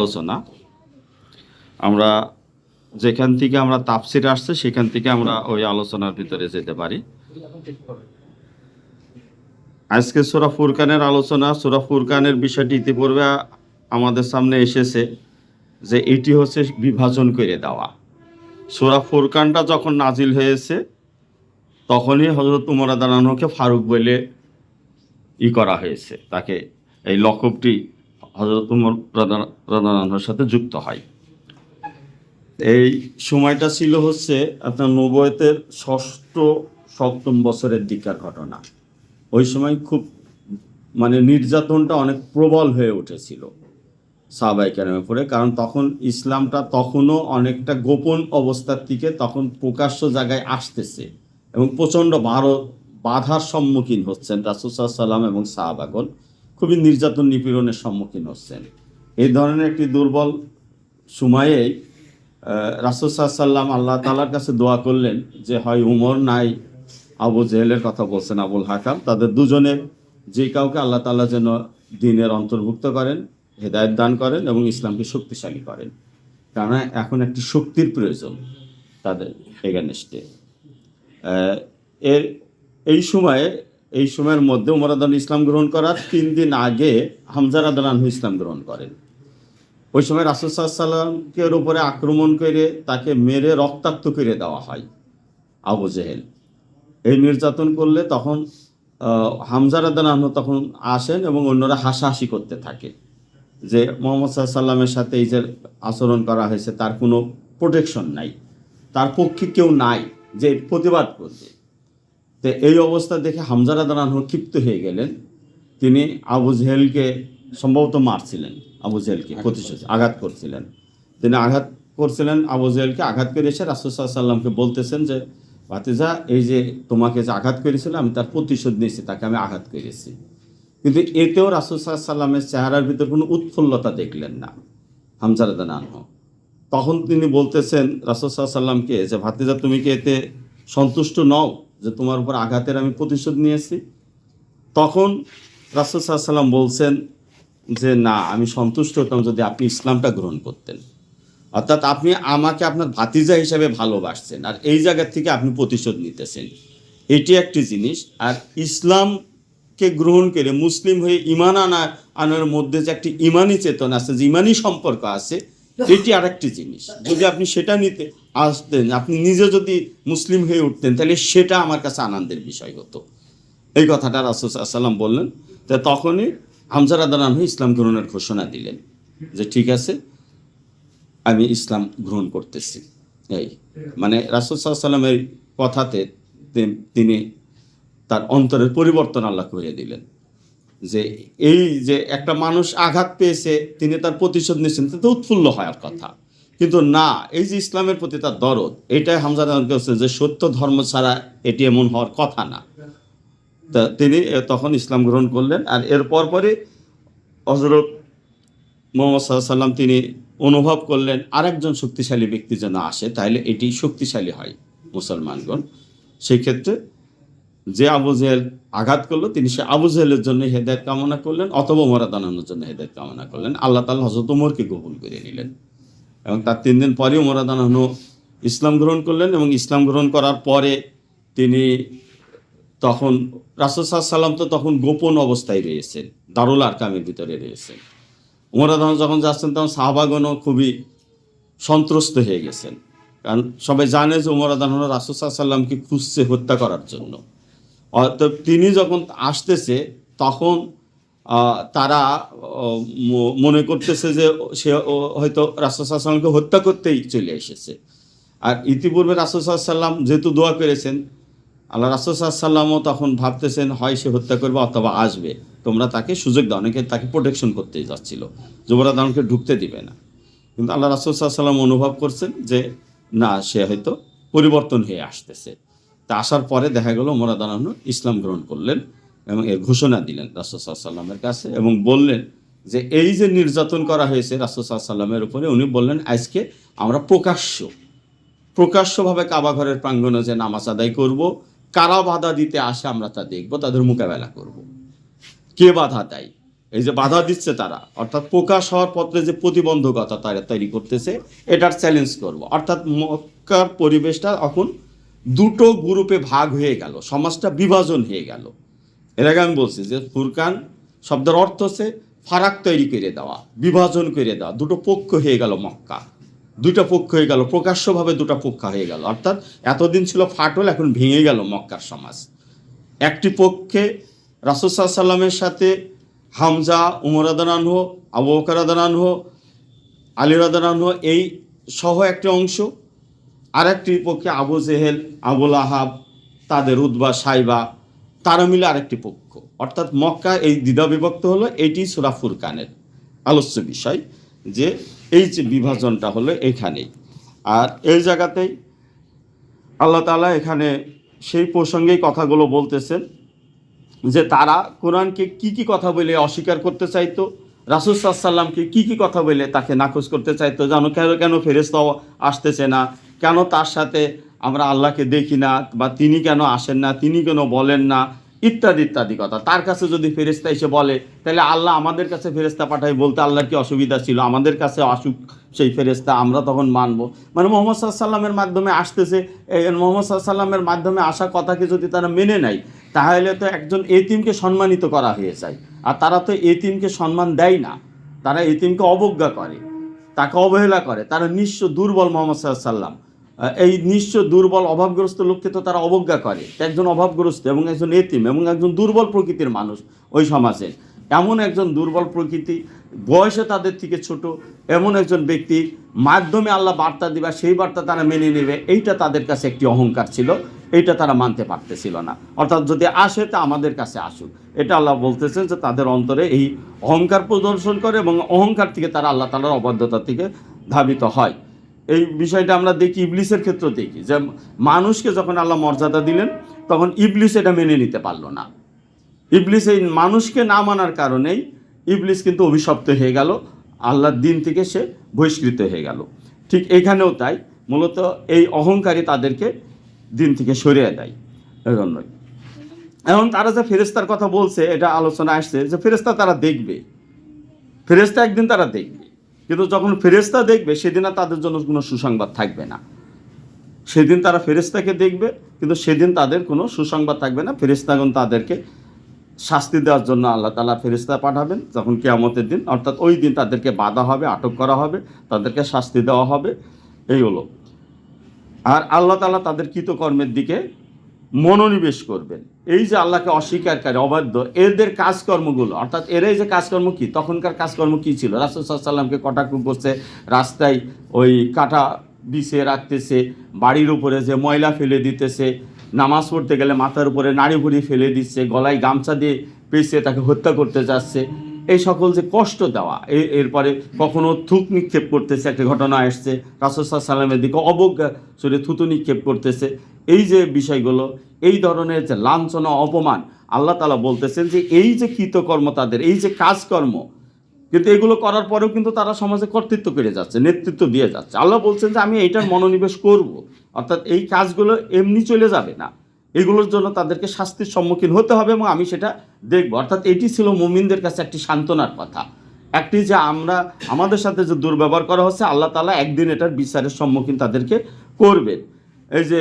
আলোচনা আমরা যেখান থেকে আমরা তাফসির আসছে সেখান থেকে আমরা ওই আলোচনার ভিতরে যেতে পারি। আজকে সূরা ফুরকানের আলোচনা। সূরা ফুরকানের বিষয়টি ইতিপূর্বে আমাদের সামনে এসেছে যে এটি হচ্ছে বিভাজন করে দেওয়া। সূরা ফুরকানটা যখন নাজিল হয়েছে তখনই হযরত উমর রাদিয়াল্লাহু আনহুকে ফারুক বলে করা হয়েছে, তাকে এই লকবটি হযরত উমর রাদিয়াল্লাহু আনহুর সাথে যুক্ত হয়। এই সময়টা ছিল হচ্ছে আপনার নবুয়তের ষষ্ঠ সপ্তম বছরের দিককার ঘটনা। ওই সময় খুব নির্যাতনটা অনেক প্রবল হয়ে উঠেছিল সাহাবায়ে কেরামের উপরে, কারণ তখন ইসলামটা তখনও অনেকটা গোপন অবস্থার থেকে তখন প্রকাশ্য জায়গায় আসতেছে এবং প্রচণ্ড বাধার সম্মুখীন হচ্ছেন রাসূল সাল্লাল্লাহু আলাইহি ওয়াসাল্লাম এবং সাহাবাগণ খুবই নির্যাতন নিপীড়নের সম্মুখীন হচ্ছেন। এই ধরনের একটি দুর্বল সময়েই রাসূল সাল্লাল্লাহু আলাইহি ওয়াসাল্লাম আল্লাহ তাআলার কাছে দোয়া করলেন যে হয় উমর নাই আবু জেহেলের কথা বলছেন আবুল হাকাম, তাদের দুজনের যে কাউকে আল্লাহ তাআলা যেন দ্বীনের অন্তর্ভুক্ত করেন, হেদায়েত দান করেন এবং ইসলামকে শক্তিশালী করেন, কারণ এখন একটি শক্তির প্রয়োজন তাদের এগেনস্টে। এই সময়ের মধ্যে উমর রাদিয়াল্লাহু আনহু ইসলাম গ্রহণ করার 3 দিন আগে হামজা রাদিয়াল্লাহু আনহু ইসলাম গ্রহণ করেন। ওই সময় রাসূল সাল্লাল্লাহু আলাইহি ওয়াসাল্লামকে উপরে আক্রমণ করে তাকে মেরে রক্তাক্ত করে দেওয়া হয় আবু জেহেল। এই নির্যাতন করলে তখন হামজা রাদিয়াল্লাহু আনহু তখন আসেন এবং অন্যরা হাসাহাসি করতে থাকে যে মুহাম্মদ সাল্লাল্লাহু আলাইহি ওয়াসাল্লামের সাথে এই যে আচরণ করা হয়েছে তার কোনো প্রোটেকশন নাই, তার পক্ষে কেউ নাই যে প্রতিবাদ করবে। তো এই অবস্থা দেখে হামজা রাদিয়াল্লাহু আনহু ক্ষিপ্ত হয়ে গেলেন। তিনি আবু জেহেলকে সম্ভবত মারছিলেন, আবু জেহেলকে আঘাত করছিলেন। তিনি আঘাত করছিলেন আবু জেহেলকে, আঘাত করে এসে রাসূল সাল্লাল্লাহু আলাইহি ওয়াসাল্লামকে বলতেছেন যে ভাতিজা, এই যে তোমাকে যে আঘাত করেছিল আমি তার প্রতিশোধ নিয়েছি, তাকে আমি আঘাত করেছি। কিন্তু এতেও রাসূল সাল্লাল্লাহু আলাইহি ওয়াসাল্লামের চেহারার ভিতর কোনো উৎফুল্লতা দেখলেন না হামজা রাদিয়াল্লাহু আনহু। তখন তিনি বলতেছেন রাসূল সাল্লাল্লাহু আলাইহি ওয়াসাল্লামকে যে ভাতিজা, তুমি কি এতে সন্তুষ্ট নও যে তোমার উপর আঘাতের আমি প্রতিশোধ নিয়েছি? তখন রাসূল সাল্লাল্লাহু আলাইহি ওয়াসাল্লাম বলছেন যে না, আমি সন্তুষ্ট হতাম যদি আপনি ইসলামটা গ্রহণ করতেন, অর্থাৎ আপনি আমাকে আপনার ভাতিজা হিসেবে ভালোবাসছেন আর এই জায়গা থেকে আপনি প্রতিশোধ নিতেছেন, এটি একটি জিনিস। আর ইসলামকে গ্রহণ করে মুসলিম হয়ে ঈমান আনার মধ্যে যে একটি ঈমানি চেতনা আছে, যে ঈমানি সম্পর্ক আছে, এটি আরেকটি জিনিস। যদি আপনি সেটা নিতে আসতেন, আপনি নিজে যদি মুসলিম হয়ে উঠতেন, তাহলে সেটা আমার কাছে আনন্দের বিষয় হতো। এই কথাটা রাসূল সাল্লাল্লাহু আলাইহি ওয়াসাল্লাম বললেন। তো তখনই হামজা রাদিয়াল্লাহু আনহু ইসলাম গ্রহণের ঘোষণা দিলেন যে ঠিক আছে, আমি ইসলাম গ্রহণ করতেছি। এই রাসূল সাল্লাল্লাহু আলাইহি ওয়াসাল্লামের কথাতে তিনি তার অন্তরের পরিবর্তন আল্লাহ করে দিলেন যে এই যে একটা মানুষ আঘাত পেয়েছে, তিনি তার প্রতিশোধ নিচ্ছেন, তাতে উৎফুল্ল হওয়ার কথা, কিন্তু না, এই যে ইসলামের প্রতি তার দরদ, এটাই হামজা রাদিয়াল্লাহু আনহু যে সত্য ধর্ম ছাড়া এটি এমন হওয়ার কথা না। তা তিনি তখন ইসলাম গ্রহণ করলেন। আর এর পরপরই হযরত মুহাম্মদ সাল্লাল্লাহু আলাইহি ওয়াসাল্লাম তিনি অনুভব করলেন আরেকজন শক্তিশালী ব্যক্তি যেন আসে, তাহলে এটি শক্তিশালী হয় মুসলমানগণ। সেই ক্ষেত্রে যে আবু জেহেল আঘাত করলো, তিনি সে আবু জেহেলের জন্য হেদায়েত কামনা করলেন অথবা উমর রাদিয়াল্লাহু আনহুর জন্য হেদায়েত কামনা করলেন। আল্লাহ তাআলা হযরত উমরকে কবুল করে নিলেন এবং তার 3 দিন পরে উমর রাদিয়াল্লাহু আনহু ইসলাম গ্রহণ করলেন। এবং ইসলাম গ্রহণ করার পরে তিনি তখন রাসূল সাল্লাল্লাহু আলাইহি ওয়াসাল্লাম তো তখন গোপন অবস্থায় রয়েছেন, দারুল আরকামের ভিতরে রয়েছেন। উমর রাদিয়াল্লাহু আনহু যখন যাচ্ছেন তখন সাহাবাগণও খুবই সন্ত্রস্ত হয়ে গেছেন, কারণ সবাই জানে যে উমর রাদিয়াল্লাহু আনহু রাসূল সাল্লাল্লাহু আলাইহি ওয়াসাল্লামকে খুঁজছে হত্যা করার জন্য। অর্থাৎ তিনি যখন আসতেছে তখন তারা মনে করতেছে যে সে হয়তো রাসূল সাল্লাল্লাহু আলাইহি ওয়াসাল্লামকে হত্যা করতেই চলে এসেছে। আর ইতিপূর্বে রাসূল সাল্লাল্লাহু আলাইহি ওয়াসাল্লাম যেহেতু দোয়া করেছেন, আল্লাহ রাসূল সাল্লাল্লাহু আলাইহি ওয়াসাল্লামও তখন ভাবতেছেন হয় সে হত্যা করবে অথবা আসবে, তোমরা তাকে সুযোগ দাও। অনেকে তাকে প্রোটেকশন করতেই যাচ্ছিল, উমর রাদিয়াল্লাহু আনহুকে ঢুকতে দিবে না। কিন্তু আল্লাহ রাসূল সাল্লাল্লাহু আলাইহি ওয়াসাল্লাম অনুভব করছেন যে না, সে হয়তো পরিবর্তন হয়ে আসতেছে। তা আসার পরে দেখা গেল উমর রাদিয়াল্লাহু আনহু ইসলাম গ্রহণ করলেন এবং এর ঘোষণা দিলেন রাসূল সাল্লাল্লাহু আলাইহি ওয়াসাল্লামের কাছে এবং বললেন যে এই যে নির্যাতন করা হয়েছে রাসূল সাল্লাল্লাহু আলাইহি ওয়াসাল্লামের উপরে, উনি বললেন আজকে আমরা প্রকাশ্যভাবে কাবা ঘরের প্রাঙ্গণে যে নামাজ আদায় করব, কারা বাধা দিতে আসে আমরা তা দেখব, তাদের মোকাবেলা করব। কে বাধা দেয় এই যে বাধা দিচ্ছে তারা, অর্থাৎ প্রকাশ হওয়ার পত্রে যে প্রতিবন্ধকতা তারা তৈরি করতেছে, এটার চ্যালেঞ্জ করব। অর্থাৎ মক্কার পরিবেশটা এখন দুটো গ্রুপে ভাগ হয়ে গেল, সমাজটা বিভাজন হয়ে গেল। এর আগে আমি বলছি যে ফুরকান শব্দের অর্থ হচ্ছে ফারাক তৈরি করে দেওয়া, বিভাজন করে দেওয়া, দুটো পক্ষ হয়ে গেল মক্কা, দুটো পক্ষ হয়ে গেল, প্রকাশ্যভাবে দুটো পক্ষ হয়ে গেল। অর্থাৎ এতদিন ছিল ফাটল, এখন ভেঙে গেল মক্কার সমাজ। একটি পক্ষে রাসূল সাল্লাল্লাহু আলাইহি সাল্লামের সাথে হামজা, উমর রাদিয়াল্লাহু আনহু, আবু বকর রাদিয়াল্লাহু আনহু, আলী রাদিয়াল্লাহু আনহু এই সহ একটি অংশ, আর একটি পক্ষে আবু জেহেল, আবুল আহাব, তাদের উতবা, সাইবা, তারা মিলে আরেকটি পক্ষ। অর্থাৎ মক্কা এই দ্বিধা বিভক্ত হলো। এটি সূরা ফুরকানের আলোচ্য বিষয়, যে এই যে বিভাজনটা হলো এখানেই। আর এই জায়গাতেই আল্লাহ তাআলা এখানে সেই প্রসঙ্গেই কথাগুলো বলতেছেন যে তারা কোরআনকে কি কি কথা বলে অস্বীকার করতে চাইতো, রাসূল সাল্লাল্লাহু আলাইহি সাল্লামকে কি কি কথা বলে তাকে নাকচ করতে চাইতো, জানো কেন ফেরেশতা আসতেছে না, কেন তার সাথে আমরা আল্লাহকে দেখি না, বা তিনি কেন আসেন না, তিনি কেন বলেন না, ইত্যাদি ইত্যাদি কথা। তার কাছে যদি ফেরেশতা এসে বলে, তাহলে আল্লাহ আমাদের কাছে ফেরেশতা পাঠায়, বলতে আল্লাহর কি অসুবিধা ছিল? আমাদের কাছে আসুক সেই ফেরেশতা, আমরা তখন মানবো। মানে মুহাম্মদ সাল্লাল্লাহু আলাইহি সাল্লামের মাধ্যমে আসতেছে, মুহাম্মদ সাল্লাল্লাহু আলাইহি সাল্লামের মাধ্যমে আসা কথাকে যদি তারা মেনে নেয়, তাহলে তো একজন এতিমকে সম্মানিত করা হয়ে যায়। আর তারা তো এতিমকে সম্মান দেয় না, তারা এতিমকে অবজ্ঞা করে, তাকে অবহেলা করে। তারা নিঃস্ব দুর্বল, মুহাম্মদ সাল্লাল্লাহু আলাইহি সাল্লাম এই নিঃস্ব দুর্বল অভাবগ্রস্ত লোককে তো তারা অবজ্ঞা করে। একজন অভাবগ্রস্ত এবং একজন এতিম এবং একজন দুর্বল প্রকৃতির মানুষ ওই সমাজে, এমন একজন দুর্বল প্রকৃতি, বয়সে তাদের থেকে ছোট এমন একজন ব্যক্তি মাধ্যমে আল্লাহ বার্তা দিবা, সেই বার্তা তারা মেনে নেবে, এইটা তাদের কাছে একটি অহংকার ছিল, এইটা তারা মানতে পারতেছিল না। অর্থাৎ যদি আসে তা আমাদের কাছে আসুক, এটা আল্লাহ বলতেছেন যে তাদের অন্তরে এই অহংকার প্রদর্শন করে, এবং অহংকার থেকে তারা আল্লাহ তাআলার অবাধ্যতা থেকে ধাবিত হয়। এই বিষয়টা আমরা দেখি ইবলিসের ক্ষেত্রে, দেখি যে মানুষকে যখন আল্লাহ মর্যাদা দিলেন, তখন ইবলিস এটা মেনে নিতে পারলো না। ইবলিস এই মানুষকে না মানার কারণেই ইবলিস কিন্তু অভিশপ্ত হয়ে গেল, আল্লাহর দিন থেকে সে বহিষ্কৃত হয়ে গেল। ঠিক এখানেও তাই, মূলত এই অহংকারী তাদেরকে দিন থেকে সরিয়ে দেয়। এজন্যই এখন তারা যে ফেরেশতার কথা বলছে, এটা আলোচনা আসছে যে ফেরেশতা তারা দেখবে, ফেরেশতা একদিন তারা দেখবে, কিন্তু যখন ফেরেশতা দেখবে সেদিন আর তাদের জন্য কোনো সুসংবাদ থাকবে না। সেদিন তারা ফেরেশতাকে দেখবে, কিন্তু সেদিন তাদের কোনো সুসংবাদ থাকবে না। ফেরেশতাগণ তাদেরকে শাস্তি দেওয়ার জন্য আল্লাহ তাআলা ফেরেশতা পাঠাবেন যখন কিয়ামতের দিন, অর্থাৎ ওই দিন তাদেরকে বাধা হবে, আটক করা হবে, তাদেরকে শাস্তি দেওয়া হবে, এই হলো। আর আল্লাহ তাআলা তাদের কৃতকর্মের দিকে মনোনিবেশ করবেন। এই যে আল্লাহকে অস্বীকারী, অবাধ্য, এদের কাজকর্মগুলো, অর্থাৎ এরাই যে কাজকর্ম কি, তখনকার কাজকর্ম কী ছিল? রাসূল সাল্লাল্লাহু আলাইহি সাল্লামকে কটাক্ষ করছে, রাস্তায় ওই কাঁটা বিছিয়ে রাখতেছে, বাড়ির উপরে যে ময়লা ফেলে দিতেছে, নামাজ পড়তে গেলে মাথার উপরে নাড়ি ভুড়ি ফেলে দিচ্ছে, গলায় গামছা দিয়ে পেঁচিয়ে তাকে হত্যা করতে যাচ্ছে, এই সকল যে কষ্ট দেওয়া, এরপরে কখনো থুক নিক্ষেপ করতেছে, একটা ঘটনা আসছে, রাসূল সাল্লাল্লাহু আলাইহি সাল্লামের দিকে অবজ্ঞা সরে থুতু নিক্ষেপ করতেছে, এই যে বিষয়গুলো, এই ধরনের যে লাঞ্ছনা, অপমান, আল্লাহ তাআলা বলতেছেন যে এই যে কৃতকর্ম তাদের, এই যে কাজকর্ম, কিন্তু এগুলো করার পরেও কিন্তু তারা সমাজে কর্তৃত্ব করে যাচ্ছে, নেতৃত্ব দিয়ে যাচ্ছে। আল্লাহ বলছেন যে আমি এইটার মনোনিবেশ করব, অর্থাৎ এই কাজগুলো এমনি চলে যাবে না, এগুলোর জন্য তাদেরকে শাস্তির সম্মুখীন হতে হবে, এবং আমি সেটা দেখব। অর্থাৎ এটি ছিল মুমিনদের কাছে একটি সান্ত্বনার কথা, একটি যে আমাদের সাথে যে দুর্ব্যবহার করা হচ্ছে, আল্লাহ তাআলা একদিন এটার বিচারের সম্মুখীন তাদেরকে করবেন। এই যে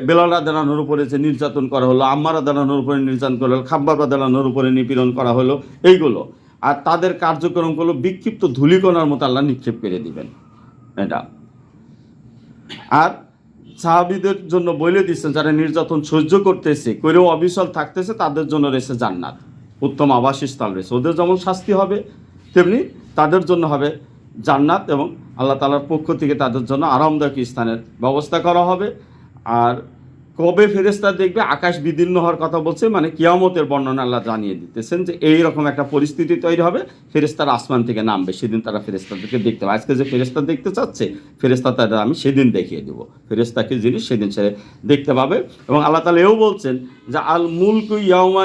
বেলাল রাদিয়াল্লাহু আনহুর উপরে যে নির্যাতন করা হলো, আম্মার রাদিয়াল্লাহু আনহুর উপরে নির্যাতন করা হলো, খাব্বাব রাদিয়াল্লাহু আনহুর উপরে নিপীড়ন করা হলো, এইগুলো, আর তাদের কার্যক্রমগুলো বিক্ষিপ্ত ধূলিকণার মতো আল্লাহ নিক্ষেপ করে দিবেন এটা। আর সাহাবীদের জন্য বলে দিচ্ছেন, যারা নির্যাতন সহ্য করতেছে, করেও অবিচল থাকতেছে, তাদের জন্য রয়েছে জান্নাত, উত্তম আবাসস্থল রয়েছে। ওদের যেমন শাস্তি হবে, তেমনি তাদের জন্য হবে জান্নাত, এবং আল্লাহ তাআলার পক্ষ থেকে তাদের জন্য আরামদায়ক স্থানের ব্যবস্থা করা হবে। আর কবে ফেরেশতা দেখবে, আকাশ বিদীর্ণ হওয়ার কথা বলছে, মানে কিয়ামতের বর্ণনা আল্লাহ জানিয়ে দিতেছেন যে এইরকম একটা পরিস্থিতি তৈরি হবে, ফেরেশতারা আসমান থেকে নামবে, সেদিন তারা ফেরেশতাদেরকে দেখতে পাবে। আজকে যে ফেরেশতা দেখতে চাচ্ছে, ফেরেশতা তাদের আমি সেদিন দেখিয়ে দেবো, ফেরেশতাকে জিনিস সেদিন সে দেখতে পাবে। এবং আল্লাহ তাআলা এও বলছেন যে আল মুলকু ইয়াউমা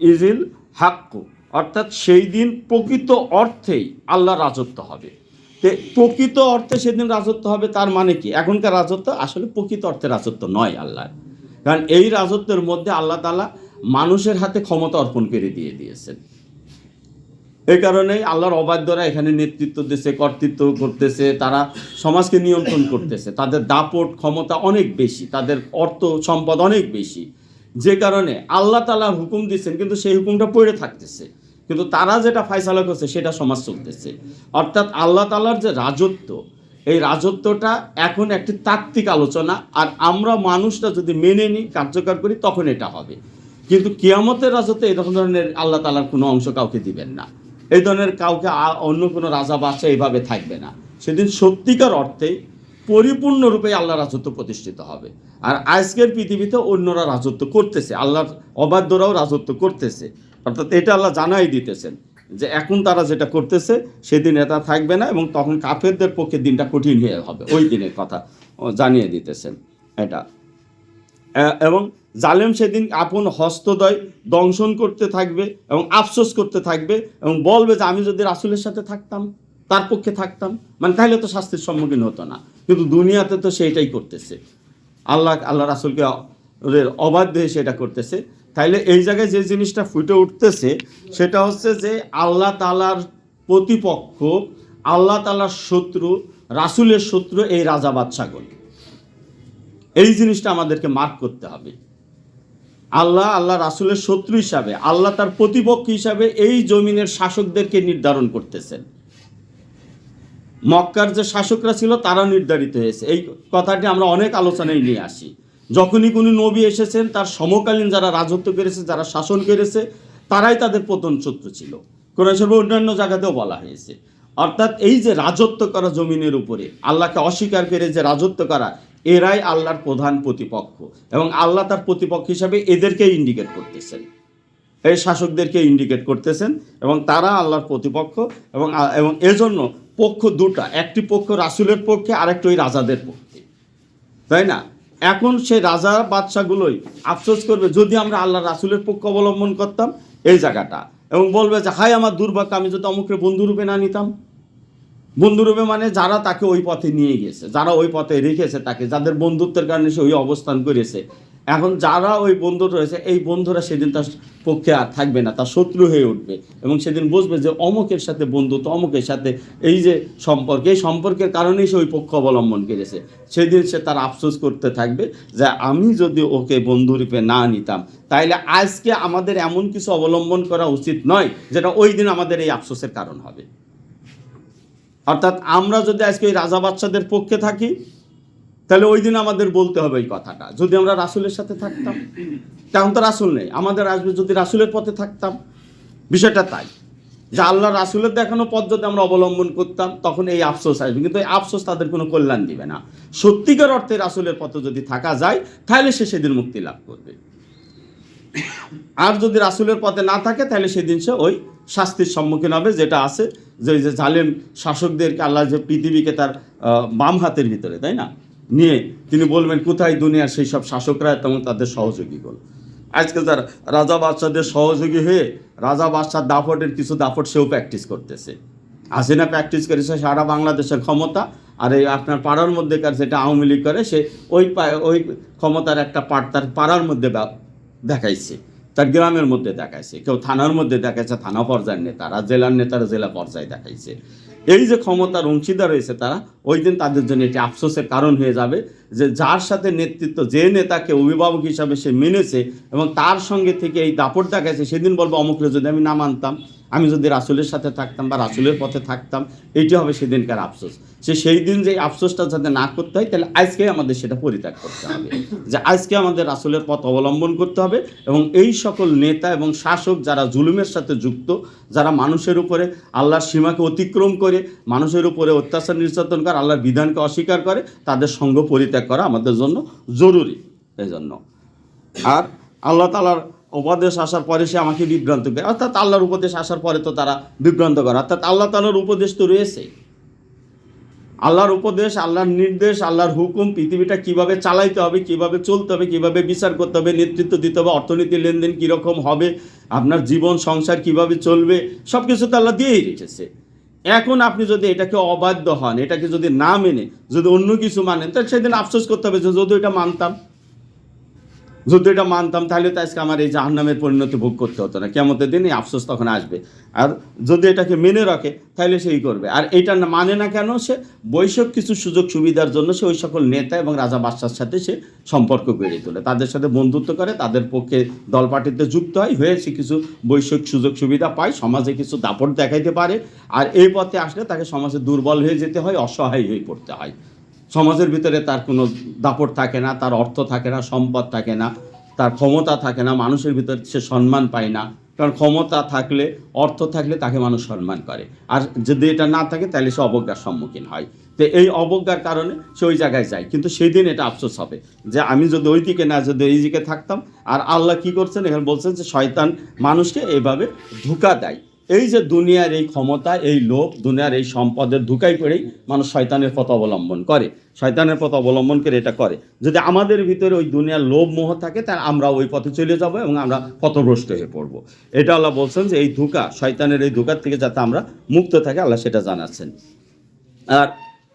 ইজিল হাক্কু, অর্থাৎ সেই দিন প্রকৃত অর্থেই আল্লাহর রাজত্ব হবে। প্রকৃত অর্থে সেদিন রাজত্ব হবে, তার মানে কি? এখনকার রাজত্ব আসলে প্রকৃত অর্থে রাজত্ব নয় আল্লাহর, কারণ এই রাজত্বের মধ্যে আল্লাহ তাআলা মানুষের হাতে ক্ষমতা অর্পণ করে দিয়েছেন। এই কারণেই আল্লাহর অবাধ্যরা এখানে নেতৃত্ব দিচ্ছে, কর্তৃত্ব করতেছে, তারা সমাজকে নিয়ন্ত্রণ করতেছে, তাদের দাপট ক্ষমতা অনেক বেশি, তাদের অর্থ সম্পদ অনেক বেশি, যে কারণে আল্লাহ তাআলা হুকুম দিচ্ছেন কিন্তু সেই হুকুমটা পড়ে থাকতেছে, কিন্তু তারা যেটা ফায়সালা করছে সেটা সমাজ চলতেছে। অর্থাৎ আল্লাহ তাআলার যে রাজত্ব, এই রাজত্বটা এখন একটি তাত্ত্বিক আলোচনা, আর আমরা মানুষরা যদি মেনে নিই, কার্যকর করি, তখন এটা হবে। কিন্তু কিয়ামতের রাজত্বে এই ধরনের আল্লাহ তাআলার কোনো অংশ কাউকে দিবেন না, এই ধরনের কাউকে অন্য কোনো রাজা বাদশাহ এইভাবে থাকবে না। সেদিন সত্যিকার অর্থে পরিপূর্ণরূপে আল্লাহ রাজত্ব প্রতিষ্ঠিত হবে। আর আজকের পৃথিবীতে অন্যরা রাজত্ব করতেছে, আল্লাহর অবাধ্যরাও রাজত্ব করতেছে। অর্থাৎ এটা আল্লাহ জানাই দিতেছেন যে এখন তারা যেটা করতেছে সেদিন এটা থাকবে না, এবং তখন কাফেরদের পক্ষে দিনটা কঠিন হয়ে হবে, ওই দিনের কথা জানিয়ে দিতেছেন এটা। এবং জালেম সেদিন আপন হস্তদ্বয় দংশন করতে থাকবে এবং আফসোস করতে থাকবে এবং বলবে যে আমি যদি রাসূলের সাথে থাকতাম, তার পক্ষে থাকতাম, মানে তাহলে তো শাস্তির সম্মুখীন হতো না। কিন্তু দুনিয়াতে তো সেইটাই করতেছে, আল্লাহ রাসূলকে অবাধ্য হয়ে সেটা করতেছে। তাইলে এই জায়গায় যে জিনিসটা ফুটে উঠতেছে সেটা হচ্ছে যে আল্লাহ তাআলার প্রতিপক্ষ, আল্লাহ তাআলার শত্রু, রাসূলের শত্রু এই রাজা বাদশাগণ। এই জিনিসটা আমাদেরকে মার্ক করতে হবে। আল্লাহ রাসূলের শত্রু হিসাবে, আল্লাহ তার প্রতিপক্ষ হিসাবে এই জমিনের শাসকদেরকে নির্ধারণ করতেছেন। মক্কার যে শাসকরা ছিল তারা নির্ধারিত হয়েছে, এই কথাটি আমরা অনেক আলোচনায় নিয়ে আসি। যখনই কোনো নবী এসেছেন, তার সমকালীন যারা রাজত্ব করেছে, যারা শাসন করেছে, তারাই তাদের প্রধান শত্রু ছিল। কোরআন শরীফে অন্যান্য জায়গাতেও বলা হয়েছে। অর্থাৎ এই যে রাজত্ব করা জমিনের উপরে, আল্লাহকে অস্বীকার করে যে রাজত্ব করা, এরাই আল্লাহর প্রধান প্রতিপক্ষ, এবং আল্লাহ তার প্রতিপক্ষ হিসাবে এদেরকে ইন্ডিকেট করতেছেন, এই শাসকদেরকে ইন্ডিকেট করতেছেন, এবং তারা আল্লাহর প্রতিপক্ষ। এবং এজন্য পক্ষ দুটা, একটি পক্ষ রাসূলের পক্ষে, আরেকটি ওই রাজাদের পক্ষে, তাই না? এখন সেই রাজা বাদশাগুলোই আফসোস করবে যদি আমরা আল্লাহ রাসূলের পক্ষ অবলম্বন করতাম, এই জায়গাটা, এবং বলবে যে হায় আমার দুর্ভাগ্য, আমি যদি অমুককে বন্ধুরূপে না নিতাম। বন্ধুরূপে মানে যারা তাকে ওই পথে নিয়ে গেছে, যারা ওই পথে রেখেছে তাকে, যাদের বন্ধুত্বের কারণে সে ওই অবস্থান করেছে, এখন যারা ওই বন্ধু রয়েছে, এই বন্ধুরা সেদিন তার পক্ষে আর থাকবে না, তার শত্রু হয়ে উঠবে, এবং সেদিন বুঝবে যে অমুকের সাথে বন্ধুত্ব, অমুকের সাথে এই যে সম্পর্ক, এই সম্পর্কের কারণেই সে ওই পক্ষ অবলম্বন করেছে। সেদিন সে তার আফসোস করতে থাকবে যে আমি যদি ওকে বন্ধুরূপে না নিতাম, তাইলে আজকে আমাদের এমন কিছু অবলম্বন করা উচিত নয় যেটা ওই দিন আমাদের এই আফসোসের কারণ হবে। অর্থাৎ আমরা যদি আজকে এই রাজা বাদশাদের পক্ষে থাকি, তাহলে ওই দিন আমাদের বলতে হবে এই কথাটা, যদি আমরা রাসূলের সাথে থাকতাম। তেমন তো রাসূল নেই, আমাদের আসবে যদি রাসূলের পথে থাকতাম। বিষয়টা তাই যে আল্লাহ রাসূলের দেখানো পথ যদি আমরা অবলম্বন করতাম, তখন এই আফসোস আসবে, কিন্তু এই আফসোস তাদের কোনো কল্যাণ দিবে না। সত্যিকার অর্থে রাসূলের পথে যদি থাকা যায়, তাহলে সে সেদিন মুক্তি লাভ করবে। আর যদি রাসূলের পথে না থাকে, তাহলে সেদিন সে ওই শাস্তির সম্মুখীন হবে, যেটা আছে যে ওই যে জালেম শাসকদেরকে আল্লাহ যে পৃথিবীকে তার বাম হাতের ভিতরে, তাই না, নিয়ে তিনি বলবেন কোথায় দুনিয়ার সেই সব শাসকরা তেমন তাদের সহযোগীগুলো। আজকে যারা রাজা বাদশাদের সহযোগী হয়ে রাজা বাদশার দাপটের কিছু দাপট সেও প্র্যাকটিস করতেছে। হাসিনা প্র্যাকটিস করেছে সারা বাংলাদেশের ক্ষমতা, আর এই আপনার পাড়ার মধ্যেকার যেটা আওয়ামী লীগ করে, সে ওই ক্ষমতার একটা পার্ট তার পাড়ার মধ্যে দেখাইছে, তার গ্রামের মধ্যে দেখাইছে, কেউ থানার মধ্যে দেখাইছে, থানা পর্যায়ের নেতারা, জেলার নেতারা জেলা পর্যায়ে দেখাইছে। এই যে ক্ষমতার অংশীদার রয়েছে তারা, ওই দিন তাদের জন্য এটি আফসোসের কারণ হয়ে যাবে যে যার সাথে নেতৃত্ব, যে নেতাকে অভিভাবক হিসাবে সে মেনেছে এবং তার সঙ্গে থেকে এই দাপট দেখাইছে, সেদিন বলবো অমুকরে যদি আমি না মানতাম, আমি যদি রাসূলের সাথে থাকতাম বা রাসূলের পথে থাকতাম, এইটি হবে সেদিনকার আফসোস। সেই দিন যে আফসোসটা যাতে না করতে হয়, তাহলে আজকে আমাদের সেটা পরিত্যাগ করতে হবে, যে আজকে আমাদের রাসূলের পথ অবলম্বন করতে হবে। এবং এই সকল নেতা এবং শাসক যারা জুলুমের সাথে যুক্ত, যারা মানুষের উপরে আল্লাহর সীমাকে অতিক্রম করে মানুষের উপরে অত্যাচার নির্যাতন করে, আল্লাহর বিধানকে অস্বীকার করে, তাদের সঙ্গ পরিত্যাগ করা আমাদের জন্য জরুরি। এই জন্য আর আল্লাহ তাআলার উপদেশ আসার পরে সে আমাকে বিভ্রান্ত করে, অর্থাৎ আল্লাহর উপদেশ আসার পরে তো তারা বিভ্রান্ত করে, অর্থাৎ আল্লাহ তাআলার উপদেশ তো রয়েছে, আল্লাহর উপদেশ, আল্লাহর নির্দেশ, আল্লাহর হুকুম, পৃথিবীটা কিভাবে চালাইতে হবে, কিভাবে চলতে হবে, কিভাবে বিচার করতে হবে, নেতৃত্ব দিতে হবে, অর্থনীতি লেনদেন কীরকম হবে, আপনার জীবন সংসার কিভাবে চলবে, সব কিছু তো আল্লাহ দিয়েই রেখেছে। এখন আপনি যদি এটাকে অবাধ্য হন, এটাকে যদি না মেনে যদি অন্য কিছু মানেন, তাহলে সেদিন আফসোস করতে হবে যে যদি এটা মানতাম। যদি এটা মানতাম তাহলে তো আজকে আমার এই জাহান্নামের পরিণতি ভোগ করতে হতো না, কিয়ামতের দিন এই আফসোস তখন আসবে। আর যদি এটাকে মেনে রাখে তাহলে সেই করবে। আর এটা না মানে না কেন, সে বৈষয়িক কিছু সুযোগ সুবিধার জন্য সে ওই সকল নেতা এবং রাজা বাদশার সাথে সে সম্পর্ক গড়ে তোলে, তাদের সাথে বন্ধুত্ব করে, তাদের পক্ষে দলপার্টিতে যুক্ত হয়, হয়ে সে কিছু বৈষয়িক সুযোগ সুবিধা পায়, সমাজে কিছু দাপট দেখাইতে পারে। আর এই পথে আসলে তাকে সমাজে দুর্বল হয়ে যেতে হয়, অসহায় হয়ে পড়তে হয়। সমাজের ভিতরে তার কোনো দাপট থাকে না, তার অর্থ থাকে না, সম্পদ থাকে না, তার ক্ষমতা থাকে না, মানুষের ভিতরে সে সম্মান পায় না। কারণ ক্ষমতা থাকলে, অর্থ থাকলে তাকে মানুষ সম্মান করে, আর যদি এটা না থাকে তাহলে সে অবজ্ঞার সম্মুখীন হয়। তো এই অবজ্ঞার কারণে সে ওই জায়গায় যায়, কিন্তু সেই দিন এটা আফসোস হবে যে আমি যদি ওই দিকে না, যদি এই দিকে থাকতাম। আর আল্লাহ কি করছেন এখানে বলছেন যে শয়তান মানুষকে এইভাবে ধোঁকা দেয়। এই যে দুনিয়ার এই ক্ষমতা, এই লোভ, দুনিয়ার এই সম্পদের ধোঁকায় পড়েই মানুষ শয়তানের পথ অবলম্বন করে, শয়তানের পথ অবলম্বন করে এটা করে। যদি আমাদের ভিতরে ওই দুনিয়ার লোভ মোহ থাকে তাহলে আমরা ওই পথে চলে যাব এবং আমরা পথভ্রষ্ট হয়ে পড়ব। এটা আল্লাহ বলছেন যে এই ধোঁকা, শয়তানের এই ধোঁকার থেকে যাতে আমরা মুক্ত থাকি, আল্লাহ সেটা জানাচ্ছেন। আর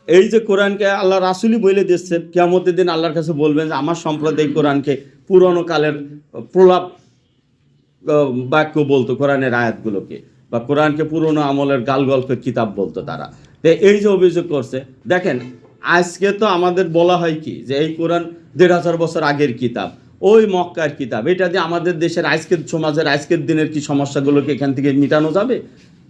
এই যে কোরআনকে আল্লাহ রাসূলই বলে দিচ্ছেন, কিয়ামতের দিন আল্লাহর কাছে বলবেন যে আমার সম্প্রদায় কোরআনকে পুরনো কালের প্রলাপ বাক্য বলতো, কোরআনের আয়াতগুলোকে, বা কোরআনকে পুরনো আমলের গাল গল্পের কিতাব বলতো তারা। তো এই যে অভিযোগ করছে, দেখেন আজকে তো আমাদের বলা হয় কি যে এই কোরআন ১৫০০ বছর আগের কিতাব, ওই মক্কার কিতাব, এটা দিয়ে আমাদের দেশের আজকের সমাজের আজকের দিনের কি সমস্যাগুলোকে এখান থেকে মিটানো যাবে,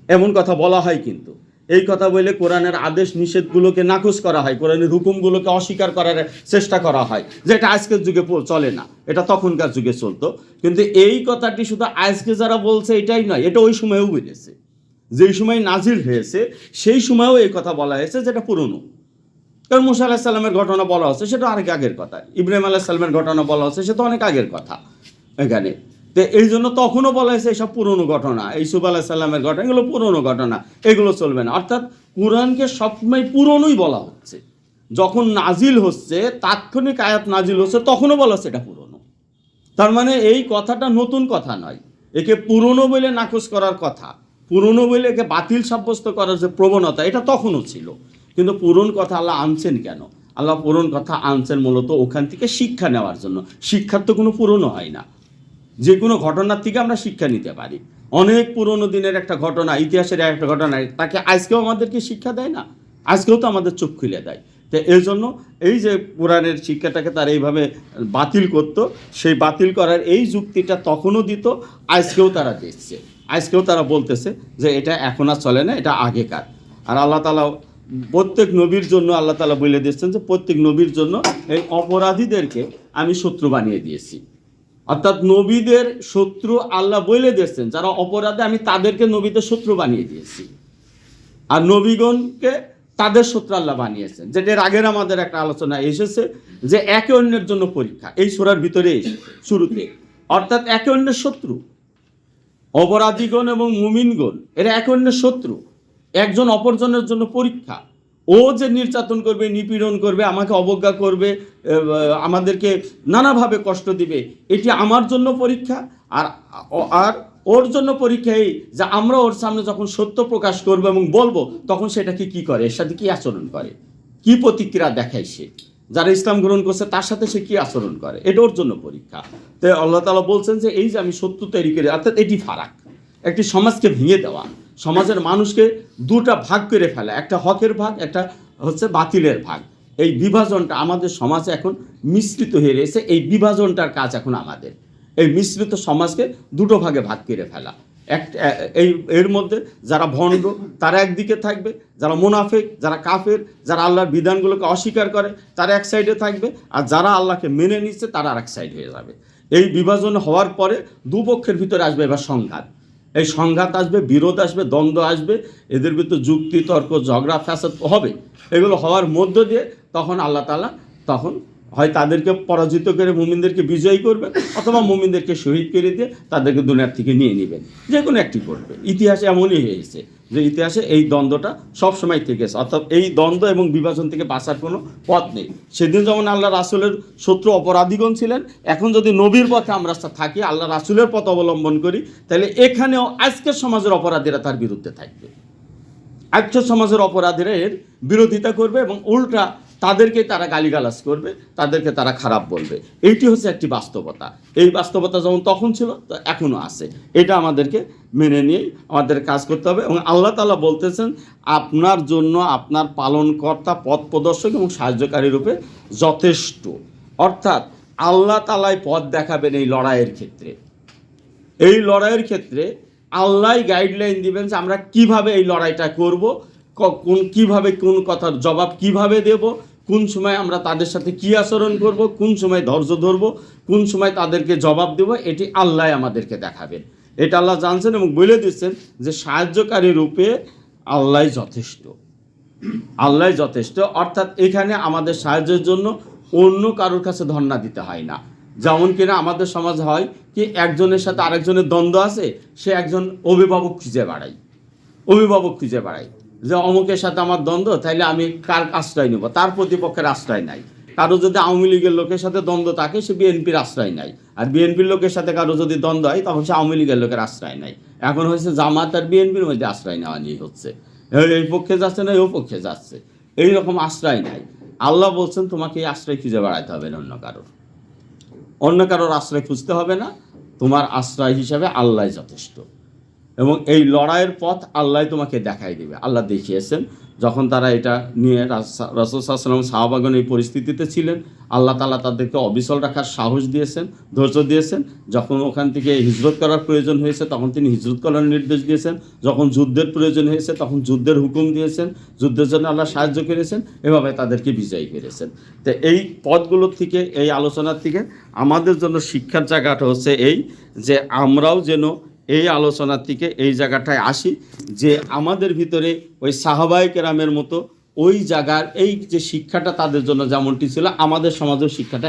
এমন কথা বলা হয়। কিন্তু এই কথা বলে কোরআনের আদেশ নিষেধগুলোকে নাকচ করা হয়, কোরআনের হুকুমগুলোকে অস্বীকার করার চেষ্টা করা হয়, যে এটা আজকের যুগে চলে না, এটা তখনকার যুগে চলতো। কিন্তু এই কথাটি শুধু আজকে যারা বলছে এটাই নয়, এটা ওই সময়েও বলেছে, যেই সময় নাজিল হয়েছে সেই সময়েও এই কথা বলা হয়েছে যেটা পুরনো। কারণ মুসা আলাহিস সাল্লামের ঘটনা বলা হচ্ছে সেটা অনেক আগের কথা, ইব্রাহিম আলাইহিস সালামের ঘটনা বলা হচ্ছে সেটা অনেক আগের কথা এখানে। তো এই জন্য তখনও বলা হয়েছে এইসব পুরনো ঘটনা, ইউসুফ আলাইহিস সালামের ঘটনা, এগুলো পুরনো ঘটনা, এগুলো চলবে না। অর্থাৎ কোরআনকে সবসময় পুরনোই বলা হচ্ছে। যখন নাজিল হচ্ছে, তাৎক্ষণিক আয়াত নাজিল হচ্ছে, তখনও বলা হচ্ছে এটা পুরনো। তার মানে এই কথাটা নতুন কথা নয়, একে পুরনো বলে নাকচ করার কথা, পুরনো বলে একে বাতিল সাব্যস্ত করার যে প্রবণতা, এটা তখনও ছিল। কিন্তু পুরন কথা আল্লাহ আনছেন কেন? আল্লাহ পুরন কথা আনছেন মূলত ওখান থেকে শিক্ষা নেওয়ার জন্য। শিক্ষার তো কোনো পুরনো হয় না, যে কোনো ঘটনার থেকে আমরা শিক্ষা নিতে পারি। অনেক পুরনো দিনের একটা ঘটনা, ইতিহাসের একটা ঘটনা, তাকে আজকেও আমাদেরকে শিক্ষা দেয় না, আজকেও তো আমাদের চোখ খুলে দেয়। তো এর জন্য এই যে কোরআনের শিক্ষাটাকে তারা এইভাবে বাতিল করতো, সেই বাতিল করার এই যুক্তিটা তখনও দিত, আজকেও তারা দিচ্ছে, আজকেও তারা বলতেছে যে এটা এখন আর চলে না, এটা আগেকার। আর আল্লাহ তাআলা প্রত্যেক নবীর জন্য আল্লাহ তাআলা বলে দিচ্ছেন যে প্রত্যেক নবীর জন্য এই অপরাধীদেরকে আমি শত্রু বানিয়ে দিয়েছি। অর্থাৎ নবীদের শত্রু আল্লাহ বলে দিয়েছেন, যারা অপরাধী আমি তাদেরকে নবীদের শত্রু বানিয়ে দিয়েছি, আর নবীগণকে তাদের শত্রু আল্লাহ বানিয়েছেন। যেটা এর আগের আমাদের একটা আলোচনা এসেছে যে একে অন্যের জন্য পরীক্ষা, এই সূরার ভিতরে এসেছে শুরুতে। অর্থাৎ একে অন্যের শত্রু, অপরাধীগণ এবং মুমিনগণ এরা একে অন্যের শত্রু, একজন অপরজনের জন্য পরীক্ষা। ও যে নির্যাতন করবে, নিপীড়ন করবে, আমাকে অবজ্ঞা করবে, আমাদেরকে নানাভাবে কষ্ট দিবে, এটি আমার জন্য পরীক্ষা। আর আর ওর জন্য পরীক্ষা এই যে আমরা ওর সামনে যখন সত্য প্রকাশ করবো এবং বলবো, তখন সেটাকে কি করে, এর সাথে কি আচরণ করে, কি প্রতিক্রিয়া দেখায় সে, যারা ইসলাম গ্রহণ করছে তার সাথে সে কি আচরণ করে, এটা ওর জন্য পরীক্ষা। তো আল্লাহ তাআলা বলছেন যে এই যে আমি সত্য তৈরি করি, অর্থাৎ এটি ফারাক, একটি সমাজকে ভেঙে দেওয়া, সমাজের মানুষকে দুটা ভাগ করে ফেলা, একটা হকের ভাগ, একটা হচ্ছে বাতিলের ভাগ। এই বিভাজনটা আমাদের সমাজে এখন মিশ্রিত হয়ে রয়েছে, এই বিভাজনটার কাজ এখন আমাদের, এই মিশ্রিত সমাজকে দুটো ভাগে ভাগ করে ফেলা। এই এর মধ্যে যারা ভণ্ড তারা একদিকে থাকবে, যারা মুনাফিক, যারা কাফের, যারা আল্লাহর বিধানগুলোকে অস্বীকার করে তারা এক সাইডে থাকবে, আর যারা আল্লাহকে মেনে নিচ্ছে তারা আর এক সাইড হয়ে যাবে। এই বিভাজন হওয়ার পরে দুপক্ষের ভিতরে আসবে এবার সংঘাত, এই সংঘাত আসবে, বিরোধ আসবে, দ্বন্দ্ব আসবে, এদের ভিতর যুক্তি তর্ক ঝগড়া ফ্যাসাদ হবে। এগুলো হওয়ার মধ্য দিয়ে তখন আল্লাহ তাআলা তখন হয় তাদেরকে পরাজিত করে মুমিনদেরকে বিজয়ী করবেন, অথবা মুমিনদেরকে শহীদ করে দিয়ে তাদেরকে দুনিয়ার থেকে নিয়ে নেবেন, যে কোনো একটি করবে। ইতিহাসে এমনই হয়েছে যে ইতিহাসে এই দ্বন্দ্বটা সবসময় থেকেছে, অর্থাৎ এই দ্বন্দ্ব এবং বিভাজন থেকে বাঁচার কোনো পথ নেই। সেদিন যেমন আল্লাহ রাসূলের শত্রু অপরাধীগণ ছিলেন, এখন যদি নবীর পথে আমরা থাকি, আল্লাহ রাসূলের পথ অবলম্বন করি, তাহলে এখানেও আজকের সমাজের অপরাধীরা তার বিরুদ্ধে থাকবে, আজকের সমাজের অপরাধীরা এর বিরোধিতা করবে এবং উল্টা তাদেরকে তারা গালিগালাজ করবে, তাদেরকে তারা খারাপ বলবে। এইটি হচ্ছে একটি বাস্তবতা। এই বাস্তবতা যেমন তখন ছিল তো এখনও আছে। এটা আমাদেরকে মেনে নিয়েই আমাদের কাজ করতে হবে। এবং আল্লাহ তাআলা বলতেছেন, আপনার জন্য আপনার পালনকর্তা, পথ প্রদর্শক এবং সাহায্যকারী রূপে যথেষ্ট। অর্থাৎ আল্লাহ তাআলাই পথ দেখাবেন এই লড়াইয়ের ক্ষেত্রে। এই লড়াইয়ের ক্ষেত্রে আল্লাহই গাইডলাইন দিবেন যে আমরা কিভাবে এই লড়াইটা করব, কিভাবে কোন কথার জবাব কিভাবে দেব, কোন সময় আমরা তাদের সাথে কি আচরণ করব, কোন সময় ধৈর্য ধরব, কোন সময় তাদেরকে জবাব দেব, এটি আল্লাহ আমাদেরকে দেখাবেন। এটা আল্লাহ জানছেন এবং বলে দিচ্ছেন যে সাহায্যকারী রূপে আল্লাহই যথেষ্ট। আল্লাহই যথেষ্ট। অর্থাৎ এখানে আমাদের সাহায্যের জন্য অন্য কারোর কাছে ধর্ণা দিতে হয় না। যেমন কিনা আমাদের সমাজ হয় কি, একজনের সাথে আরেকজনের দ্বন্দ্ব আছে, সে একজন অভিভাবক খুঁজে বেড়ায় যে অমুকের সাথে আমার দ্বন্দ্ব, তাইলে আমি কার আশ্রয় নেব, তার প্রতিপক্ষের আশ্রয় নাই। কারো যদি আওয়ামী লীগের লোকের সাথে দ্বন্দ্ব থাকে, সে বিএনপির আশ্রয় নাই। আর বিএনপির লোকের সাথে কারো যদি দ্বন্দ্ব হয়, তখন সে আওয়ামী লীগের লোকের আশ্রয় নাই। এখন হয়েছে জামাত আর বিএনপির মধ্যে আশ্রয় নেওয়া নিয়ে হচ্ছে, এই পক্ষে যাচ্ছে না ও পক্ষে যাচ্ছে, এইরকম আশ্রয় নাই। আল্লাহ বলছেন তোমাকে এই আশ্রয় খুঁজে বেড়াতে হবে না, অন্য কারোর আশ্রয় খুঁজতে হবে না, তোমার আশ্রয় হিসাবে আল্লাহ যথেষ্ট। এবং এই লড়াইয়ের পথ আল্লাহ তোমাকে দেখাই দেবে। আল্লাহ দেখিয়েছেন যখন তারা এটা নিয়ে রাসূল সাল্লাল্লাহু আলাইহি ওয়াসাল্লাম সাহাবাগণ এই পরিস্থিতিতে ছিলেন, আল্লাহ তাআলা তাদেরকে অবিচল রাখার সাহস দিয়েছেন, ধৈর্য দিয়েছেন। যখন ওখান থেকে হিজরত করার প্রয়োজন হয়েছে তখন তিনি হিজরত করার নির্দেশ দিয়েছেন, যখন যুদ্ধের প্রয়োজন হয়েছে তখন যুদ্ধের হুকুম দিয়েছেন, যুদ্ধের জন্য আল্লাহ সাহায্য করেছেন, এভাবে তাদেরকে বিজয়ী করেছেন। তো এই পথগুলোর থেকে, এই আলোচনার থেকে আমাদের জন্য শিক্ষার জায়গাটা হচ্ছে এই, যে আমরাও যেন এই আলোচনার থেকে এই জায়গাটায় আসি, যে আমাদের ভিতরে ওই সাহাবায়ে কেরামের মতো ওই জায়গার এই যে শিক্ষাটা তাদের জন্য যেমনটি ছিল, আমাদের সমাজের শিক্ষাটা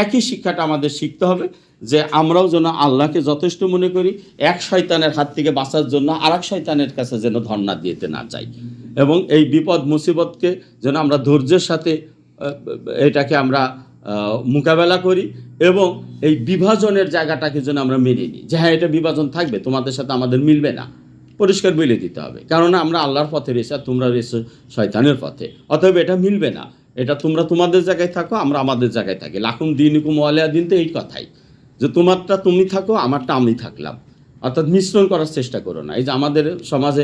একই শিক্ষাটা আমাদের শিখতে হবে, যে আমরাও যেন আল্লাহকে যথেষ্ট মনে করি, এক শয়তানের হাত থেকে বাঁচার জন্য আরেক শয়তানের কাছে যেন ধর্ণা দিতে না যাই, এবং এই বিপদ মুসিবতকে যেন আমরা ধৈর্যের সাথে এটাকে আমরা মোকাবেলা করি, এবং এই বিভাজনের জায়গাটাকে যেন আমরা মেনে নিই যে হ্যাঁ এটা বিভাজন থাকবে, তোমাদের সাথে আমাদের মিলবে না, পরিষ্কার বলে দিতে হবে। কারণ আমরা আল্লাহর পথে রয়েছি আর তোমরা রয়েছো শয়তানের পথে, অতএব এটা মিলবে না। এটা তোমরা তোমাদের জায়গায় থাকো, আমরা আমাদের জায়গায় থাকি। লাকুম দীনুকুম ওয়ালিয়া দিন, তো এই কথাই, যে তোমারটা তুমি থাকো, আমারটা আমি থাকলাম। অর্থাৎ মিশ্রণ করার চেষ্টা করো না। এই যে আমাদের সমাজে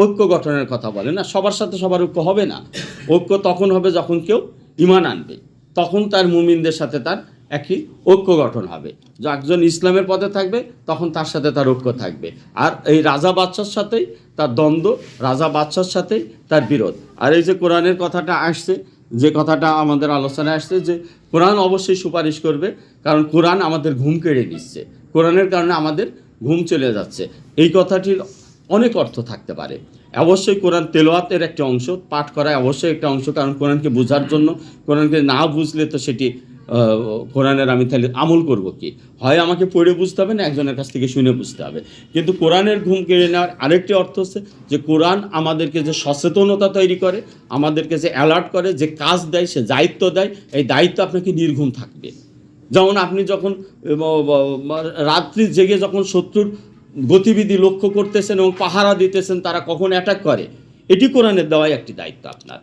ঐক্য গঠনের কথা বলে না, সবার সাথে সবার ঐক্য হবে না। ঐক্য তখন হবে যখন কেউ ঈমান আনবে, তখন তার মুমিনদের সাথে তার একই ঐক্য গঠন হবে। যে একজন ইসলামের পথে থাকবে তখন তার সাথে তার ঐক্য থাকবে। আর এই রাজা বাদশার সাথেই তার দ্বন্দ্ব, রাজা বাদশার সাথেই তার বিরোধ। আর এই যে কোরআনের কথাটা আসছে, যে কথাটা আমাদের আলোচনায় আসছে, যে কোরআন অবশ্যই সুপারিশ করবে, কারণ কোরআন আমাদের ঘুম কেড়ে নিচ্ছে, কোরআনের কারণে আমাদের ঘুম চলে যাচ্ছে। এই কথাটির অনেক অর্থ থাকতে পারে। অবশ্যই কোরআন তেলাওয়াতের একটা অংশ, পাঠ করা অবশ্যই একটা অংশ, কারণ কোরআনকে বোঝার জন্য, কোরআনকে না বুঝলে তো সেটি কোরআনের আমি তাহলে আমল করব কি? হয় আমাকে পড়ে বুঝতে হবে, না একজনের কাছ থেকে শুনে বুঝতে হবে। কিন্তু কোরআনের ঘুম কেড়ে নেওয়ার আরেকটি অর্থ হচ্ছে যে কোরআন আমাদেরকে যে সচেতনতা তৈরি করে, আমাদেরকে যে অ্যালার্ট করে, যে কাজ দেয়, সে দায়িত্ব দেয়, এই দায়িত্ব আপনাকে নির্ঘুম থাকবে। যেমন আপনি যখন রাত্রি জেগে যখন শত্রুর গতিবিধি লক্ষ্য করতেছেন এবং পাহারা দিতেছেন তারা কখন অ্যাটাক করে, এটি কোরআনের দেওয়াই একটি দায়িত্ব আপনার,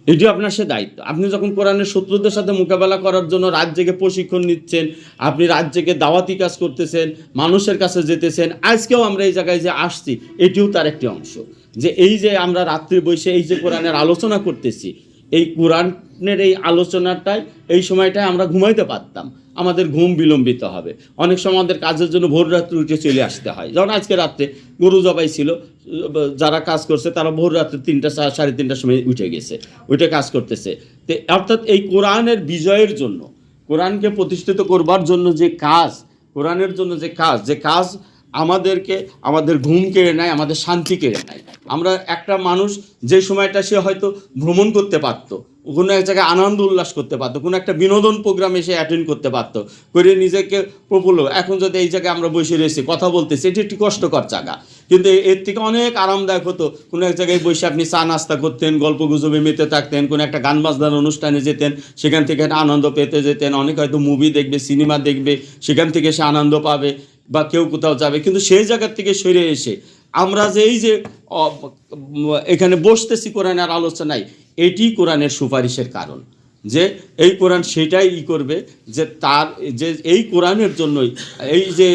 এটি আপনার সে দায়িত্ব। আপনি যখন কোরআনের শত্রুদের সাথে মোকাবেলা করার জন্য রাত জেগে প্রশিক্ষণ নিচ্ছেন, আপনি রাত জেগে দাওয়াতি কাজ করতেছেন, মানুষের কাছে যেতেছেন, আজকেও আমরা এই জায়গায় যে আসছি এটিও তার একটি অংশ। যে এই যে আমরা রাত্রি বসে এই যে কোরআনের আলোচনা করতেছি, এই কোরআনের এই আলোচনাটায় এই সময়টায় আমরা ঘুমাইতে পারতাম, আমাদের ঘুম বিলম্বিত হবে। অনেক সময় আমাদের কাজের জন্য ভোর রাত্রে উঠে চলে আসতে হয়। যেমন আজকে রাত্রে গরু জবাই ছিল, যারা কাজ করছে তারা ভোর রাত্রে 3টা 3:30টার সময় উঠে গেছে, উঠে কাজ করতেছে। তো অর্থাৎ এই কোরআনের বিজয়ের জন্য, কোরআনকে প্রতিষ্ঠিত করবার জন্য যে কাজ, কোরআনের জন্য যে কাজ আমাদেরকে, আমাদের ঘুম কেড়ে নেয়, আমাদের শান্তি কেড়ে নেয়। আমরা একটা মানুষ যে সময়টা সে হয়তো ভ্রমণ করতে পারতো, কোনো এক জায়গায় আনন্দ উল্লাস করতে পারতো, কোনো একটা বিনোদন প্রোগ্রামে সে অ্যাটেন্ড করতে পারতো, করে নিজেকে প্রফুল্ল। এখন যদি এই জায়গায় আমরা বসে রয়েছি কথা বলতেছি, এটি একটি কষ্টকর জায়গা, কিন্তু এর থেকে অনেক আরামদায়ক হতো কোনো এক জায়গায় বসে আপনি চা নাস্তা করতেন, গল্প গুজবে মেতে থাকতেন, কোনো একটা গান বাজনার অনুষ্ঠানে যেতেন, সেখান থেকে আনন্দ পেতে যেতেন। অনেক হয়তো মুভি দেখবে, সিনেমা দেখবে, সেখান থেকে সে আনন্দ পাবে, বা কেউ কোথাও যাবে। কিন্তু সেই জায়গার থেকে সরে এসে আমরা যে এই যে এখানে বসতেছি কোরআনের আলোচনায়, এটি কোরআনের সুপারিশের কারণ, যে এই কোরআন সেটাই করবে, যে তার যে এই কোরআনের জন্যই এই যে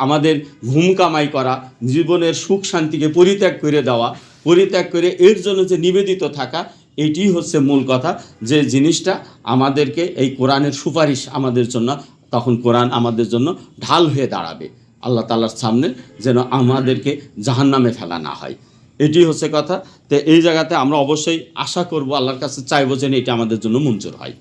আমাদের ঘুম কামাই করা, জীবনের সুখ শান্তিকে পরিত্যাগ করে দেওয়া, পরিত্যাগ করে এর জন্য যে নিবেদিত থাকা, এটি হচ্ছে মূল কথা। যে জিনিসটা আমাদেরকে এই কোরআনের সুপারিশ আমাদের জন্য, তখন কোরআন আমাদের জন্য ঢাল হয়ে দাঁড়াবে আল্লাহ তাআলার সামনে, যেন আমাদেরকে জাহান্নামে ফেলা না হয়। এটি হচ্ছে কথা। তো এই জায়গাতে আমরা অবশ্যই আশা করব, আল্লাহর কাছে চাইবো যেন এটা আমাদের জন্য মঞ্জুর হয়,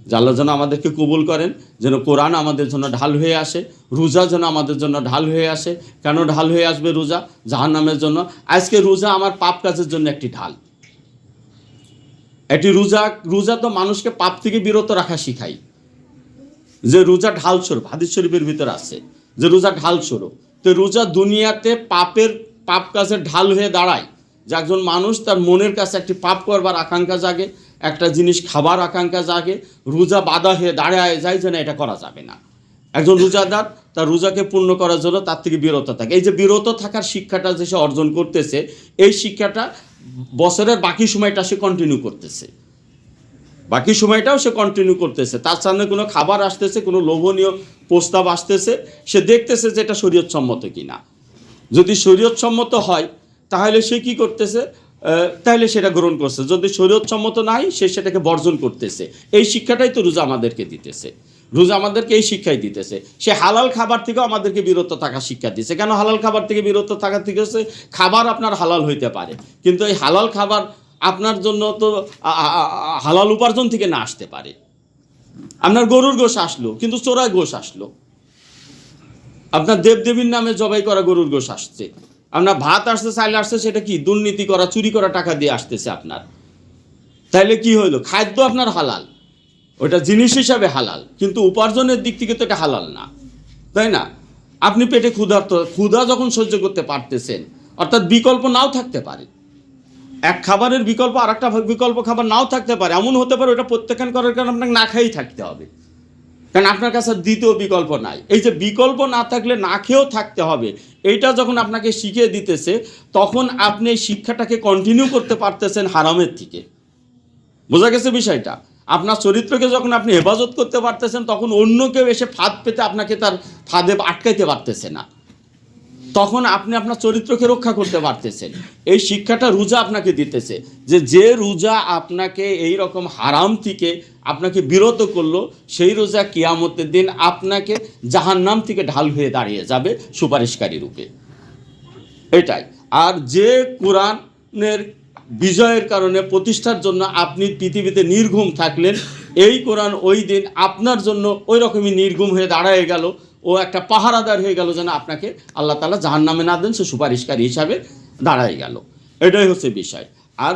যে আল্লাহ যেন আমাদেরকে কবুল করেন, যেন কোরআন আমাদের জন্য ঢাল হয়ে আসে, রোজা যেন আমাদের জন্য ঢাল হয়ে আসে। কেন ঢাল হয়ে আসবে রোজা? জাহান্নামের জন্য। আজকে রোজা আমার পাপ কাজের জন্য একটি ঢাল। এটি রোজা তো মানুষকে পাপ থেকে বিরত রাখা শিখায়, যে রোজা ঢাল স্বরূপ, হাদিস শরীফের ভিতরে আছে যে রোজা ঢাল স্বরূপ। তো রোজা দুনিয়াতে পাপ কাজের ঢাল হয়ে দাঁড়ায়, যে একজন মানুষ তার মনের কাছে একটি পাপ করবার আকাঙ্ক্ষা জাগে, একটা জিনিস খাবার আকাঙ্ক্ষা জাগে, রোজা বাধা হয়ে দাঁড়ায় যায় যে না, এটা করা যাবে না। একজন রোজাদার তার রোজাকে পূর্ণ করার জন্য তার থেকে বিরত থাকে। এই যে বিরত থাকার শিক্ষাটা যে সে অর্জন করতেছে, এই শিক্ষাটা বছরের বাকি সময়টা সে কন্টিনিউ করতেছে, বাকি সময়টাও সে কন্টিনিউ করতেছে। তার সামনে কোনো খাবার আসতেছে, কোনো লোভনীয় প্রস্তাব আসতেছে, সে দেখতেছে যে এটা শরীয়তসম্মত কিনা। যদি শরীয়তসম্মত হয় তাহলে সে কি করতেছে, তাহলে সেটা গ্রহণ করছে। যদি শরীয়তসম্মত নাই, সে সেটাকে বর্জন করতেছে। এই শিক্ষাটাই তো রোজা আমাদেরকে দিতেছে। রোজা আমাদেরকে এই শিক্ষাই দিতেছে। সে হালাল খাবার থেকেও আমাদেরকে বিরত থাকার শিক্ষা দিচ্ছে। কেন হালাল খাবার থেকে বিরত থাকার থেকে হচ্ছে, খাবার আপনার হালাল হইতে পারে, কিন্তু এই হালাল খাবার আপনার জন্য তো হালাল উপার্জন থেকে না আসতে পারে। আপনার গরুর গোশ আসলো, কিন্তু চোরাই গোশ আসলো। আপনার দেবদেবীর নামে জবাই করা গরুর গোশ আসছে। আপনার ভাত আসছে, চাইলে আসছে, সেটা কি দুর্নীতি করা, চুরি করা টাকা দিয়ে আসতেছে আপনার। তাইলে কি হইলো? খাদ্য আপনার হালাল, ওটা জিনিস হিসাবে হালাল, কিন্তু উপার্জনের দিক থেকে তো এটা হালাল না, তাই না? আপনি পেটে ক্ষুধা যখন সহ্য করতে পারতেছেন, অর্থাৎ বিকল্প নাও থাকতে পারে, এক খাবারের বিকল্প আর একটা বিকল্প খাবার নাও থাকতে পারে। এমন হতে পারে ওটা প্রত্যাখ্যান করার কারণে আপনাকে না খেয়েই থাকতে হবে, কারণ আপনার কাছে দ্বিতীয় বিকল্প নাই। এই যে বিকল্প না থাকলে না খেয়েও থাকতে হবে, এইটা যখন আপনাকে শিখিয়ে দিতেছে, তখন আপনি এই শিক্ষাটাকে কন্টিনিউ করতে পারতেছেন হারামের থেকে। বোঝা গেছে বিষয়টা? আপনার চরিত্রকে যখন আপনি হেফাজত করতে পারতেছেন, তখন অন্য কেউ এসে ফাঁদ পেতে আপনাকে তার ফাঁদে আটকাইতে পারতেছে না। তখন আপনি আপনার চরিত্রকে রক্ষা করতে পারতেছেন। এই শিক্ষাটা রোজা আপনাকে দিতেছে, যে রোজা আপনাকে এই রকম হারাম থেকে আপনাকে বিরত করলো, সেই রোজা কিয়ামতের দিন আপনাকে জাহান্নাম থেকে ঢাল হয়ে দাঁড়িয়ে যাবে সুপারিশকারী রূপে। এটাই। আর যে কোরআনের বিজয়ের কারণে, প্রতিষ্ঠার জন্য আপনি পৃথিবীতে নির্ঘুম থাকলেন, এই কোরআন ওই দিন আপনার জন্য ওই রকমই নির্ঘুম হয়ে দাঁড়ায় গেল, ও একটা পাহারাদার হয়ে গেল, যেন আপনাকে আল্লাহ তাআলা জাহান্নামে না দেন, সে সুপারিশকারী হিসাবে দাঁড়ায় গেল। এটাই হচ্ছে বিষয়। আর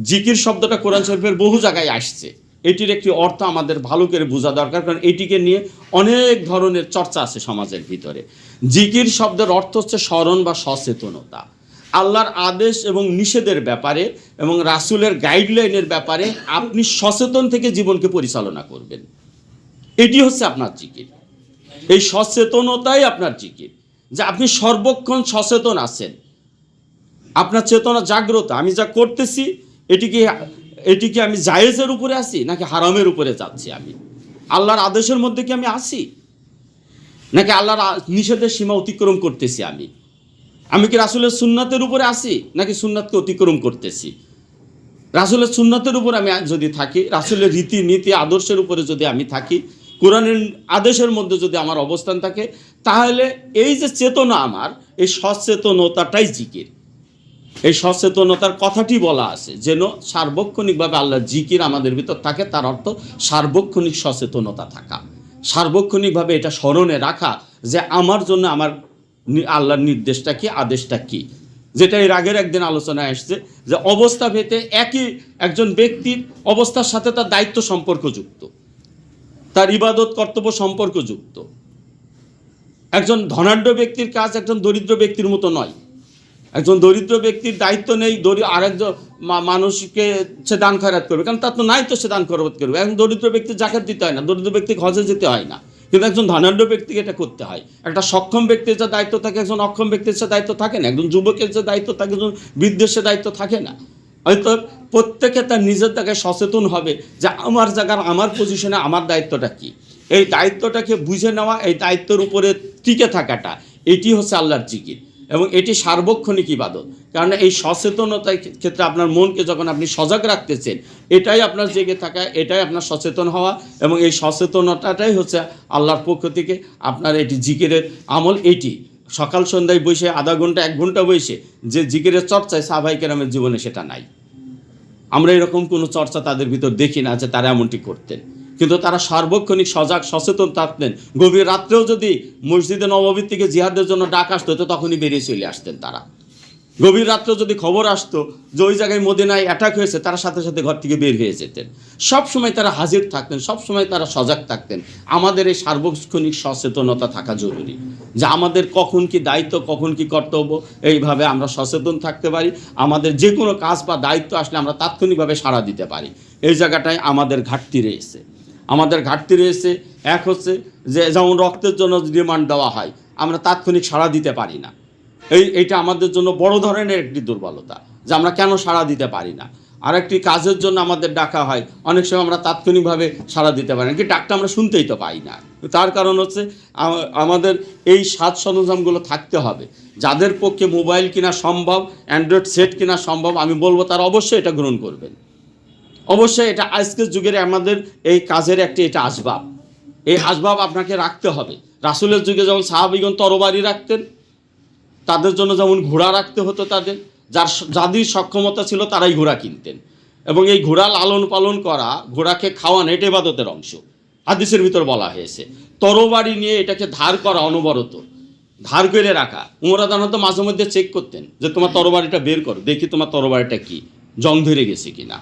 জিকির শব্দটা কোরআন শরীফের বহু জায়গায় আসছে। এটির একটি অর্থ আমাদের ভালো করে বোঝা দরকার, কারণ এটিকে নিয়ে অনেক ধরনের চর্চা আছে সমাজের ভিতরে। জিকির শব্দের অর্থ হচ্ছে স্মরণ বা সচেতনতা। আল্লাহর আদেশ এবং নিষেধের ব্যাপারে এবং রাসূলের গাইডলাইনের ব্যাপারে আপনি সচেতন থেকে জীবনকে পরিচালনা করবেন, এটি হচ্ছে আপনার জিকির। এই সচেতনতাই আপনার জিকির, যে আপনি সর্বক্ষণ সচেতন আছেন, আপনার চেতনা জাগ্রত। আমি যা করতেছি, এটি কি আমি জায়েজের উপরে আছি নাকি হারামের উপরে যাচ্ছি? আমি আল্লাহর আদেশের মধ্যে কি আমি আছি, নাকি আল্লাহর নিষেধের সীমা অতিক্রম করতেছি? আমি কি রাসূলের সুন্নাতের উপরে আছি, নাকি সুন্নাতকে অতিক্রম করতেছি? রাসূলের সুন্নাতের উপর আমি যদি থাকি, রাসূলের রীতি নীতি আদর্শের উপরে যদি আমি থাকি, কোরআনের আদেশের মধ্যে যদি আমার অবস্থান থাকে, তাহলে এই যে চেতনা আমার, এই সচেতনতাটাই জিকির। এই সচেতনতার কথাটি বলা আছে, যেন সার্বক্ষণিকভাবে আল্লাহর জিকির আমাদের ভিতর থাকে। তার অর্থ সার্বক্ষণিক সচেতনতা থাকা, সার্বক্ষণিকভাবে এটা স্মরণে রাখা, যে আমার জন্য আমার আল্লাহর নির্দেশটা কি, আদেশটা কি। যেটা এর আগের একদিন আলোচনায় আসছে, যে অবস্থা ভেদে একজন ব্যক্তির অবস্থার সাথে তার দায়িত্ব সম্পর্কযুক্ত, তার ইবাদত কর্তব্য সম্পর্কযুক্ত। একজন ধনাঢ্য ব্যক্তির কাজ একজন দরিদ্র ব্যক্তির মতো নয়। একজন দরিদ্র ব্যক্তির দায়িত্ব নেই আরেকজন মানুষকে সে দান খয়রাত করবে, কারণ তার তো নাই, তো সে দান খয়রাত করবে। এখন দরিদ্র ব্যক্তি জাকাত দিতে হয় না, দরিদ্র ব্যক্তিকে হজে যেতে হয় না, কিন্তু একজন ধনাঢ্য ব্যক্তিকে এটা করতে হয়। একটা সক্ষম ব্যক্তির যে দায়িত্ব থাকে, একজন অক্ষম ব্যক্তির সে দায়িত্ব থাকে না। একজন যুবকের যে দায়িত্ব থাকে, একজন বৃদ্ধের সে দায়িত্ব থাকে না। হয়তো প্রত্যেকে তার নিজের জায়গায় সচেতন হবে যে আমার জায়গার, আমার পজিশনে আমার দায়িত্বটা কী। এই দায়িত্বটাকে বুঝে নেওয়া, এই দায়িত্বের উপরে টিকে থাকাটা, এটি হচ্ছে আল্লাহর জিকির এবং এটি সার্বক্ষণিক ইবাদত। কারণ এই সচেতনতার ক্ষেত্রে আপনার মনকে যখন আপনি সজাগ রাখতেছেন, এটাই আপনার জেগে থাকা, এটাই আপনার সচেতন হওয়া, এবং এই সচেতনতাটাই হচ্ছে আল্লাহর পক্ষ থেকে আপনার এটি জিকিরের আমল। এটি সকাল সন্ধ্যায় বসে আধা ঘন্টা 1 ঘন্টা বসে যে জিকিরের চর্চায় সাহাবায়ে কেরামের জীবনে সেটা নাই। আমরা এরকম কোনো চর্চা তাদের ভিতর দেখি না যে তারা এমনটি করতেন। কিন্তু তারা সার্বক্ষণিক সজাগ সচেতন থাকতেন। গভীর রাত্রেও যদি মসজিদে নববীর থেকে জিহাদের জন্য ডাক আসতো, তো তখনই বেরিয়ে চলে আসতেন তারা। গভীর রাত্রেও যদি খবর আসতো যে ওই জায়গায় মদিনায় অ্যাটাক হয়েছে, তারা সাথে সাথে ঘর থেকে বের হয়ে যেতেন। সবসময় তারা হাজির থাকতেন, সবসময় তারা সজাগ থাকতেন। আমাদের এই সার্বক্ষণিক সচেতনতা থাকা জরুরি, যে আমাদের কখন কি দায়িত্ব, কখন কি কর্তব্য, এইভাবে আমরা সচেতন থাকতে পারি। আমাদের যে কোনো কাজ বা দায়িত্ব আসলে আমরা তাৎক্ষণিকভাবে সাড়া দিতে পারি। এই জায়গাটায় আমাদের ঘাটতি রয়েছে। আমাদের ঘাটতি রয়েছে এক হচ্ছে যে যেমন রক্তের জন্য ডিমান্ড দেওয়া হয়, আমরা তাৎক্ষণিক সাড়া দিতে পারি না। এইটা আমাদের জন্য বড় ধরনের একটি দুর্বলতা, যে আমরা কেন সাড়া দিতে পারি না। আর একটি কাজের জন্য আমাদের ডাকা হয়, অনেক সময় আমরা তাৎক্ষণিকভাবে সাড়া দিতে পারি না, কি ডাকটা আমরা শুনতেই তো পাই না। তার কারণ হচ্ছে আমাদের এই সাজ সরঞ্জামগুলো থাকতে হবে। যাদের পক্ষে মোবাইল কেনা সম্ভব, অ্যান্ড্রয়েড সেট কেনা সম্ভব, আমি বলবো তারা অবশ্যই এটা গ্রহণ করবেন। অবশ্যই এটা আজকের যুগের আমাদের এই কাজের একটি এটা আসবাব। এই আসবাব আপনাকে রাখতে হবে। রাসূলের যুগে যেমন সাহাবীগণ তরবারি রাখতেন, তাদের জন্য যেমন ঘোড়া রাখতে হতো, যাদের সক্ষমতা ছিল তারাই ঘোড়া কিনতেন, এবং এই ঘোড়া লালন পালন করা, ঘোড়াকে খাওয়ানো, এটা ইবাদতের অংশ। হাদিসের ভিতর বলা হয়েছে তরবারি নিয়ে এটাকে ধার করা, অনবরত ধার করে রাখা। উমর রাদিয়াল্লাহু আনহু মাঝে মধ্যে চেক করতেন যে তোমার তরবারিটা বের করো, দেখি তোমার তরবারিটা কি, জং ধরে গেছে কিনা।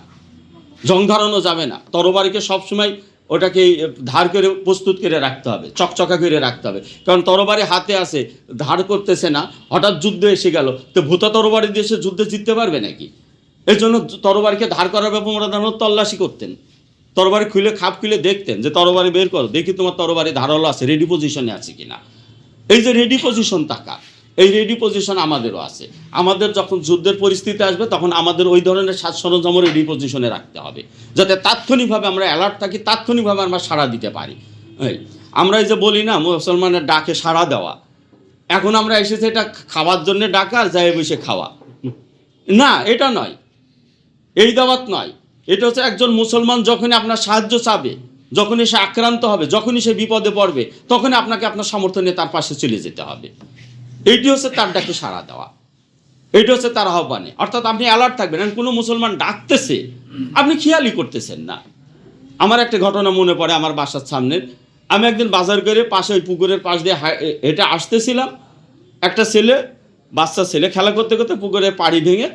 জং ধরানো যাবে না। তরবারিকে সবসময় ওটাকে ধার করে প্রস্তুত করে রাখতে হবে, চকচকা করে রাখতে হবে। কারণ তরবারি হাতে আছে, ধার করতেছে না, হঠাৎ যুদ্ধ এসে গেল, তো ভূতা তরবারি দিয়ে সে যুদ্ধে জিততে পারবে নাকি? এই জন্য তরবারিকে ধার করার ব্যাপারে ওরা তল্লাশি করতেন। তরবারি খুলে খাপ খুলে দেখতেন যে তরবারি বের করো, দেখি তোমার তরবারি ধারালো আছে, রেডি পজিশনে আছে কিনা। এই যে রেডি পজিশন থাকা, এই রেডি পজিশন আমাদেরও আছে। আমাদের যখন যুদ্ধের পরিস্থিতি আসবে, তখন আমাদের ওই ধরনের সাজ সরঞ্জামও রেডি পজিশনে রাখতে হবে, যাতে তাৎক্ষণিকভাবে আমরা অ্যালার্ট থাকি, তাৎক্ষণিকভাবে আমরা সাড়া দিতে পারি। আমরা এই যে বলি না মুসলমানের ডাকে সাড়া দেওয়া, এখন আমরা এসেছি এটা খাওয়ার জন্য ডাকা আর যাই বসে খাওয়া, না এটা নয়, এই দাওয়াত নয়। এটা হচ্ছে একজন মুসলমান যখনই আপনার সাহায্য চাবে, যখনই সে আক্রান্ত হবে, যখনই সে বিপদে পড়বে, তখনই আপনাকে আপনার সামর্থ্য নিয়ে তার পাশে চলে যেতে হবে। এইটি হচ্ছে তার ডাকে সাড়া দেওয়া, এইটি হচ্ছে তার আহ্বানে। অর্থাৎ আপনি অ্যালার্ট থাকবেন। কোনো মুসলমান ডাকতেছে, আপনি খেয়ালই করতেছেন না। আমার একটা ঘটনা মনে পড়ে আমার বাসার সামনের। আমি একদিন বাজার করে পাশে ওই পুকুরের পাশ দিয়ে হেঁটে আসতেছিলাম। একটা ছেলে, বাচ্চা ছেলে, খেলা করতে করতে পুকুরে পাড়ি ভেঙে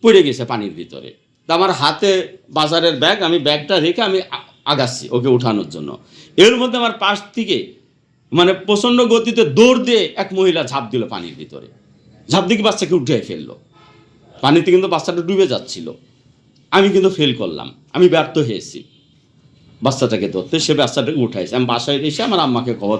পড়ে গেছে পানির ভিতরে। তা আমার হাতে বাজারের ব্যাগ, আমি ব্যাগটা রেখে আমি আগাচ্ছি ওকে উঠানোর জন্য। এর মধ্যে আমার পাশ থেকে মানে প্রচণ্ড গতিতে দৌড় দিয়ে এক মহিলা ঝাঁপ দিল পানির ভিতরে। ঝাঁপ দিয়ে বাচ্চাকে উঠে ফেললো পানিতে, কিন্তু বাচ্চাটা ডুবে যাচ্ছিল। আমি কিন্তু ফেল করলাম, আমি ব্যর্থ হয়েছি বাচ্চাটাকে ধরতে। সে বাচ্চাটাকে উঠাইছে। আমি বাসায় এসে আমার আম্মাকে খবর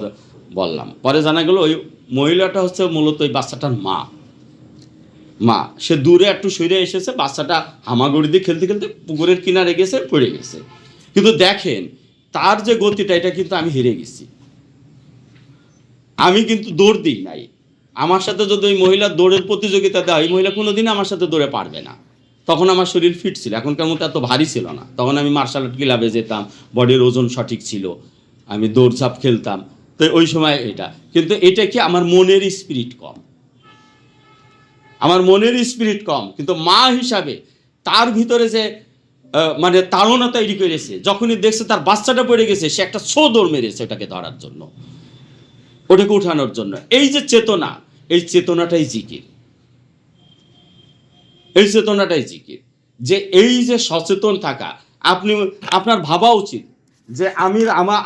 বললাম। পরে জানা গেল ওই মহিলাটা হচ্ছে মূলত ওই বাচ্চাটার মা। সে দূরে একটু সরে এসেছে, বাচ্চাটা হামাগুড়ি দিয়ে খেলতে খেলতে পুকুরের কিনারে গেছে, পড়ে গেছে। কিন্তু দেখেন তার যে গতিটা, এটা কিন্তু আমি হেরে গেছি। আমি কিন্তু দৌড় দিই নাই। আমার সাথে যদি ওই মহিলার দৌড়ের প্রতিযোগিতা দেয়, ওই মহিলা কোনোদিন আমার সাথে দৌড়ে পারবে না। তখন আমার শরীর ফিট ছিল, এখনকার মতো এত ভারী ছিল না। তখন আমি মার্শাল আর্ট ক্লাবে যেতাম, বডির ওজন সঠিক ছিল, আমি দৌড়ঝাঁপ খেলতাম। তো ওই সময় এটা, কিন্তু এটা কি আমার মনের স্পিরিট কম, আমার মনের স্পিরিট কম। কিন্তু মা হিসাবে তার ভিতরে যে মানে তাড়না তৈরি করেছে, যখনই দেখছে তার বাচ্চাটা পড়ে গেছে, সে একটা দৌড় মেরেছে ওটাকে ধরার জন্য, ওটাকে উঠানোর জন্য। এই যে চেতনা, এই চেতনাটাই জিকির, এই চেতনাটাই জিকির। যে এই যে সচেতন থাকা, আপনার ভাবা উচিত যে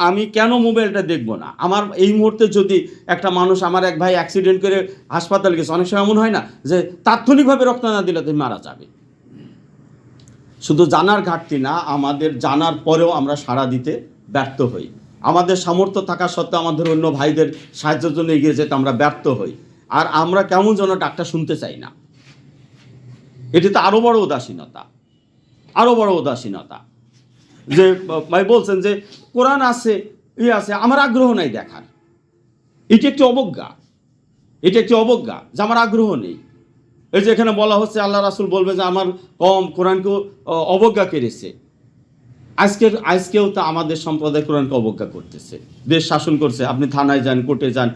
আমি কেন মোবাইলটা দেখবো না। আমার এই মুহূর্তে যদি একটা মানুষ, আমার এক ভাই অ্যাক্সিডেন্ট করে হাসপাতালে গেছে, অনেক সময় এমন হয় না যে তাৎক্ষণিকভাবে রক্ত না দিলে তুমি মারা যাবে। শুধু জানার ঘাটতি না, আমাদের জানার পরেও আমরা সাড়া দিতে ব্যর্থ হই। আমাদের সামর্থ্য থাকা সত্ত্বেও আমাদের অন্য ভাইদের সাহায্যের জন্য এগিয়ে যেতে আমরা ব্যর্থ হই। আর আমরা কেমন যেন ডাকটা শুনতে চাই না। এটি তো আরও বড় উদাসীনতা, আরও বড় উদাসীনতা। যে ভাই বলছেন যে কোরআন আছে, আছে, আমার আগ্রহ নাই দেখার। এটি একটি অবজ্ঞা, এটি একটি অবজ্ঞা যে আমার আগ্রহ নেই। এই যে এখানে বলা হচ্ছে আল্লাহ রাসূল বলবে যে আমার কম কোরআনকেও অবজ্ঞা করেছে। আজকেও তো আমাদের সম্প্রদায় কোরআনকে অবজ্ঞা করতেছে। দেশ শাসন করছে, আপনি থানায় যান, কোর্টে যান,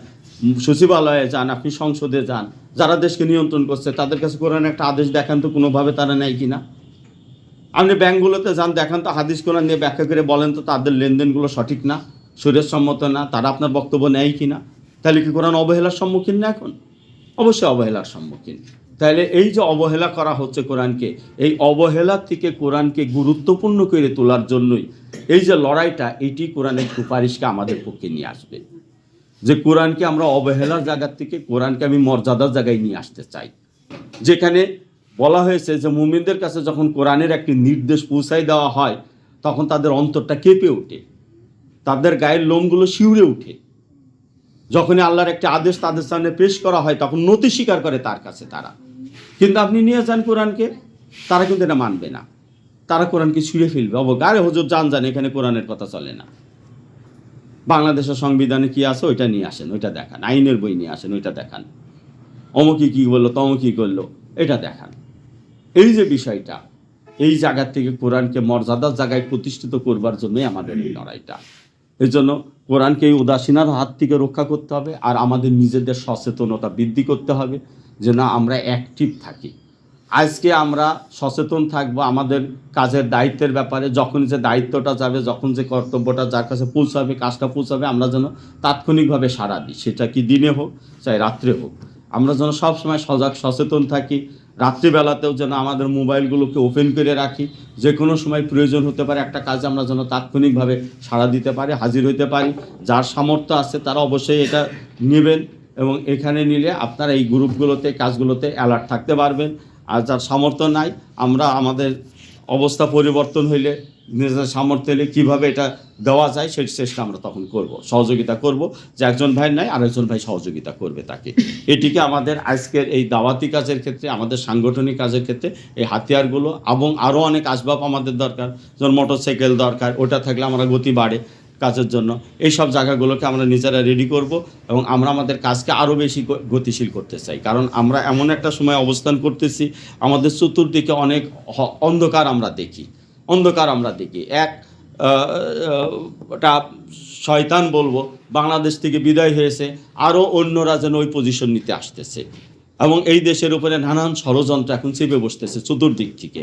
সচিবালয়ে যান, আপনি সংসদে যান, যারা দেশকে নিয়ন্ত্রণ করছে তাদের কাছে কোরআন একটা আদেশ দেখান তো কোনোভাবে তারা নেয় কিনা। আপনি ব্যাংকগুলোতে যান, দেখান তো হাদিস কোরআন নিয়ে ব্যাখ্যা করে বলেন তো তাদের লেনদেনগুলো সঠিক না, শরীয়তসম্মত না, তারা আপনার বক্তব্য নেয় কিনা। তাহলে কি কোরআন অবহেলার সম্মুখীন না এখন? অবশ্যই অবহেলার সম্মুখীন। তাহলে এই যে অবহেলা করা হচ্ছে কোরআনকে, এই অবহেলা থেকে কোরআনকে গুরুত্বপূর্ণ করে তোলার জন্যই এই যে লড়াইটা, এটি কোরআনের সুপারিশকে আমাদের পক্ষে নিয়ে আসবে। যে কোরআনকে আমরা অবহেলার জায়গার থেকে কোরআনকে আমি মর্যাদার জায়গায় নিয়ে আসতে চাই। যেখানে বলা হয়েছে যে মুমিনদের কাছে যখন কোরআনের একটি নির্দেশ পৌঁছাই দেওয়া হয় তখন তাদের অন্তরটা কেঁপে ওঠে, তাদের গায়ের লোমগুলো শিউরে ওঠে। যখনই আল্লাহর একটি আদেশ তাদের সামনে পেশ করা হয় তখন নতি স্বীকার করে তার কাছে তারা। কিন্তু আপনি নিয়ে যান কোরআনকে, তারা কিন্তু এটা মানবে না, তারা কোরআনকে ছুঁড়ে ফেলবে। গায়ে হুজুর জান এখানে কোরআনের কথা চলে না। বাংলাদেশের সংবিধানে কি আছে ওইটা নিয়ে আসেন, ওইটা দেখান। আইনের বই নিয়ে আসেন, ওইটা দেখান। অমুকি কী বললো, তমুকি করলো, এটা দেখান। এই যে বিষয়টা, এই জায়গা থেকে কোরআনকে মর্যাদার জায়গায় প্রতিষ্ঠিত করবার জন্যই আমাদের এই লড়াইটা। এই জন্য কোরআনকে এই উদাসীনার হাত থেকে রক্ষা করতে হবে, আর আমাদের নিজেদের সচেতনতা বৃদ্ধি করতে হবে যে না আমরা অ্যাক্টিভ থাকি। আজকে আমরা সচেতন থাকবো আমাদের কাজের দায়িত্বের ব্যাপারে। যখন যে দায়িত্বটা যাবে, যখন যে কর্তব্যটা যার কাছে পৌঁছাবে, কাজটা পৌঁছাবে, আমরা যেন তাৎক্ষণিকভাবে সাড়া দিই। সেটা কি দিনে হোক চাই রাত্রে হোক, আমরা যেন সবসময় সজাগ সচেতন থাকি। রাত্রিবেলাতেও যেন আমাদের মোবাইলগুলোকে ওপেন করে রাখি, যে কোনো সময় প্রয়োজন হতে পারে একটা কাজে আমরা যেন তাৎক্ষণিকভাবে সাড়া দিতে পারি, হাজির হইতে পারি। যার সামর্থ্য আছে তারা অবশ্যই এটা নেবেন, এবং এখানে নিলে আপনারা এই গ্রুপগুলোতে কাজগুলোতে অ্যালার্ট থাকতে পারবেন। আর যার সামর্থ্য নাই, আমরা আমাদের অবস্থা পরিবর্তন হইলে, নিজের সামর্থ্য হলে কীভাবে এটা দেওয়া যায় সেই চেষ্টা আমরা তখন করব, সহযোগিতা করব। যে একজন ভাই নাই আরেকজন ভাই সহযোগিতা করবে তাকে। এটিকে আমাদের আজকের এই দাওয়াতি কাজের ক্ষেত্রে, আমাদের সাংগঠনিক কাজের ক্ষেত্রে এই হাতিয়ারগুলো এবং আরও অনেক আসবাব আমাদের দরকার। যেমন মোটরসাইকেল দরকার, ওটা থাকলে আমরা গতি বাড়ে কাজের জন্য। এই সব জায়গাগুলোকে আমরা নিজেরা রেডি করব এবং আমরা আমাদের কাজকে আরও বেশি গতিশীল করতে চাই। কারণ আমরা এমন একটা সময় অবস্থান করতেছি, আমাদের চতুর্দিকে অনেক অন্ধকার আমরা দেখি, একটা শয়তান বলবো বাংলাদেশ থেকে বিদায় হয়েছে, আরও অন্যরা যেন ওই পজিশন নিতে আসতেছে, এবং এই দেশের উপরে নানান ষড়যন্ত্র এখন চেপে বসতেছে চতুর্দিক থেকে।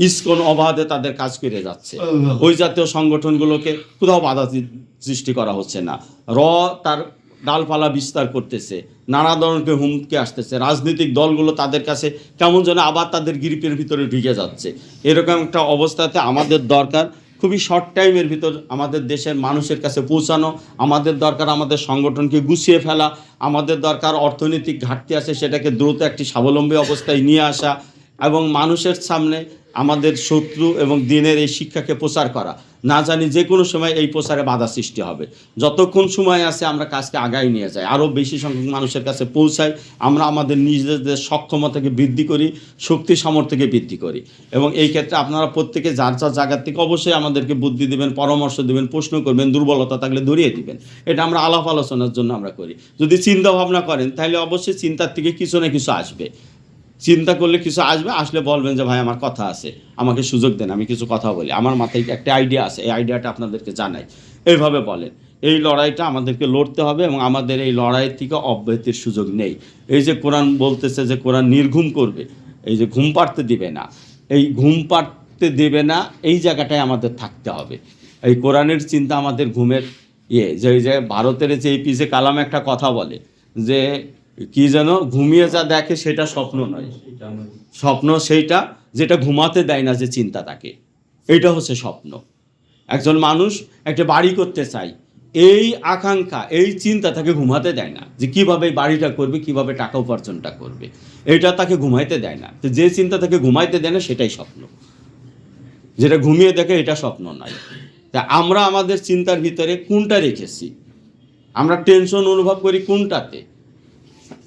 ইসকন অবাধে তাদের কাজ করে যাচ্ছে, ওই জাতীয় সংগঠনগুলোকে কোথাও বাধা সৃষ্টি করা হচ্ছে না। তার ডালপালা বিস্তার করতেছে, নানা ধরনের হুমকি আসতেছে। রাজনৈতিক দলগুলো তাদের কাছে কেমন যেন আবার তাদের গ্রিপের ভিতরে ঢুকে যাচ্ছে। এরকম একটা অবস্থাতে আমাদের দরকার খুবই শর্ট টাইমের ভিতর আমাদের দেশের মানুষের কাছে পৌঁছানো। আমাদের দরকার আমাদের সংগঠনকে গুছিয়ে ফেলা। আমাদের দরকার অর্থনৈতিক ঘাটতি আছে সেটাকে দ্রুত একটি স্বাবলম্বী অবস্থায় নিয়ে আসা, এবং মানুষের সামনে আমাদের শত্রু এবং দিনের এই শিক্ষাকে প্রচার করা। না জানি যে কোনো সময় এই প্রচারে বাধা সৃষ্টি হবে। যতক্ষণ সময় আছে আমরা কাজকে আগায় নিয়ে যাই, আরও বেশি সংখ্যক মানুষের কাছে পৌঁছাই, আমরা আমাদের নিজেদের সক্ষমতাকে বৃদ্ধি করি, শক্তি সামর্থ্যকে বৃদ্ধি করি। এবং এই ক্ষেত্রে আপনারা প্রত্যেকে যার যার জায়গার থেকে অবশ্যই আমাদেরকে বুদ্ধি দেবেন, পরামর্শ দেবেন, প্রশ্ন করবেন, দুর্বলতা থাকলে ধরিয়ে দিবেন। এটা আমরা আলাপ আলোচনার জন্য আমরা করি। যদি চিন্তা ভাবনা করেন তাহলে অবশ্যই চিন্তার থেকে কিছু না কিছু আসবে। চিন্তা করলে কিছু আসবে, আসলে বলবেন যে ভাই আমার কথা আছে, আমাকে সুযোগ দেন, আমি কিছু কথা বলি, আমার মাথায় একটা আইডিয়া আছে, এই আইডিয়াটা আপনাদেরকে জানাই, এইভাবে বলেন। এই লড়াইটা আমাদেরকে লড়তে হবে এবং আমাদের এই লড়াই থেকে অব্যাহতির সুযোগ নেই। এই যে কোরআন বলতেছে যে কোরআন নির্ঘুম করবে, এই যে ঘুম পাড়তে দিবে না, এই ঘুম পাড়তে দেবে না, এই জায়গাটায় আমাদের থাকতে হবে। এই কোরআনের চিন্তা আমাদের ঘুমের যে ভারতের যে এপিজে কালাম একটা কথা বলে যে কি যেন, ঘুমিয়ে যা দেখে সেটা স্বপ্ন নয়, স্বপ্ন সেইটা যেটা ঘুমাতে দেয় না যে চিন্তা তাকে, এইটা হচ্ছে স্বপ্ন। একজন মানুষ একটা বাড়ি করতে চায়, এই আকাঙ্ক্ষা এই চিন্তা তাকে ঘুমাতে দেয় না যে কীভাবে বাড়িটা করবে, কীভাবে টাকা উপার্জনটা করবে, এটা তাকে ঘুমাইতে দেয় না। তো যে চিন্তা তাকে ঘুমাইতে দেয় না সেটাই স্বপ্ন, যেটা ঘুমিয়ে দেখে এটা স্বপ্ন নয়। তা আমরা আমাদের চিন্তার ভিতরে কোনটা রেখেছি, আমরা টেনশন অনুভব করি কোনটাতে,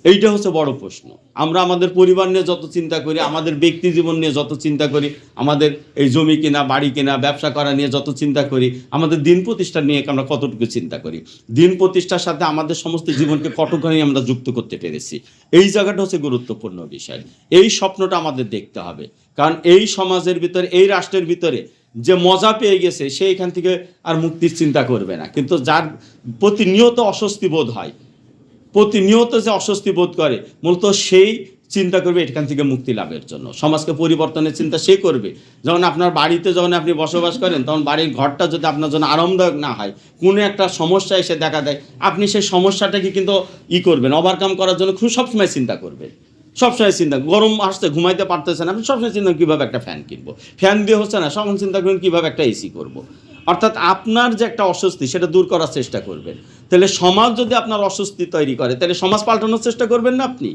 এইটা হচ্ছে বড় প্রশ্ন। আমরা আমাদের পরিবার নিয়ে যত চিন্তা করি, আমাদের ব্যক্তি জীবন নিয়ে যত চিন্তা করি, আমাদের এই জমি কেনা, বাড়ি কেনা, ব্যবসা করা নিয়ে যত চিন্তা করি, আমাদের দিন প্রতিষ্ঠা নিয়ে আমরা কতটুকু চিন্তা করি, দিন প্রতিষ্ঠার সাথে আমাদের সমস্ত জীবনকে কতখানি আমরা যুক্ত করতে পেরেছি, এই জায়গাটা হচ্ছে গুরুত্বপূর্ণ বিষয়। এই স্বপ্নটা আমাদের দেখতে হবে, কারণ এই সমাজের ভিতরে, এই রাষ্ট্রের ভিতরে যে মজা পেয়ে গেছে সে এখান থেকে আর মুক্তির চিন্তা করবে না। কিন্তু যার প্রতিনিয়ত অস্বস্তি বোধ হয়, প্রতিনিয়ত যে অস্বস্তি বোধ করে, মূলত সেই চিন্তা করবে এখান থেকে মুক্তি লাভের জন্য, সমাজকে পরিবর্তনের চিন্তা সে করবে। যখন আপনার বাড়িতে যখন আপনি বসবাস করেন, তখন বাড়ির ঘরটা যদি আপনার জন্য আরামদায়ক না হয়, কোনো একটা সমস্যা এসে দেখা দেয়, আপনি সেই সমস্যাটাকে কিন্তু করবেন, ওভারকাম করার জন্য খুব সবসময় চিন্তা করবেন। সবসময় চিন্তা, গরম আসছে ঘুমাইতে পারতেছেন, আপনি সবসময় চিন্তা কীভাবে একটা ফ্যান কিনবো, ফ্যান দিয়ে হচ্ছে না, তখন চিন্তা করবেন কীভাবে একটা এসি করব। অর্থাৎ আপনার যে একটা অস্বস্তি সেটা দূর করার চেষ্টা করবেন। তাহলে সমাজ যদি আপনার অস্বস্তি তৈরি করে, তাহলে সমাজ পাল্টানোর চেষ্টা করবেন না আপনি?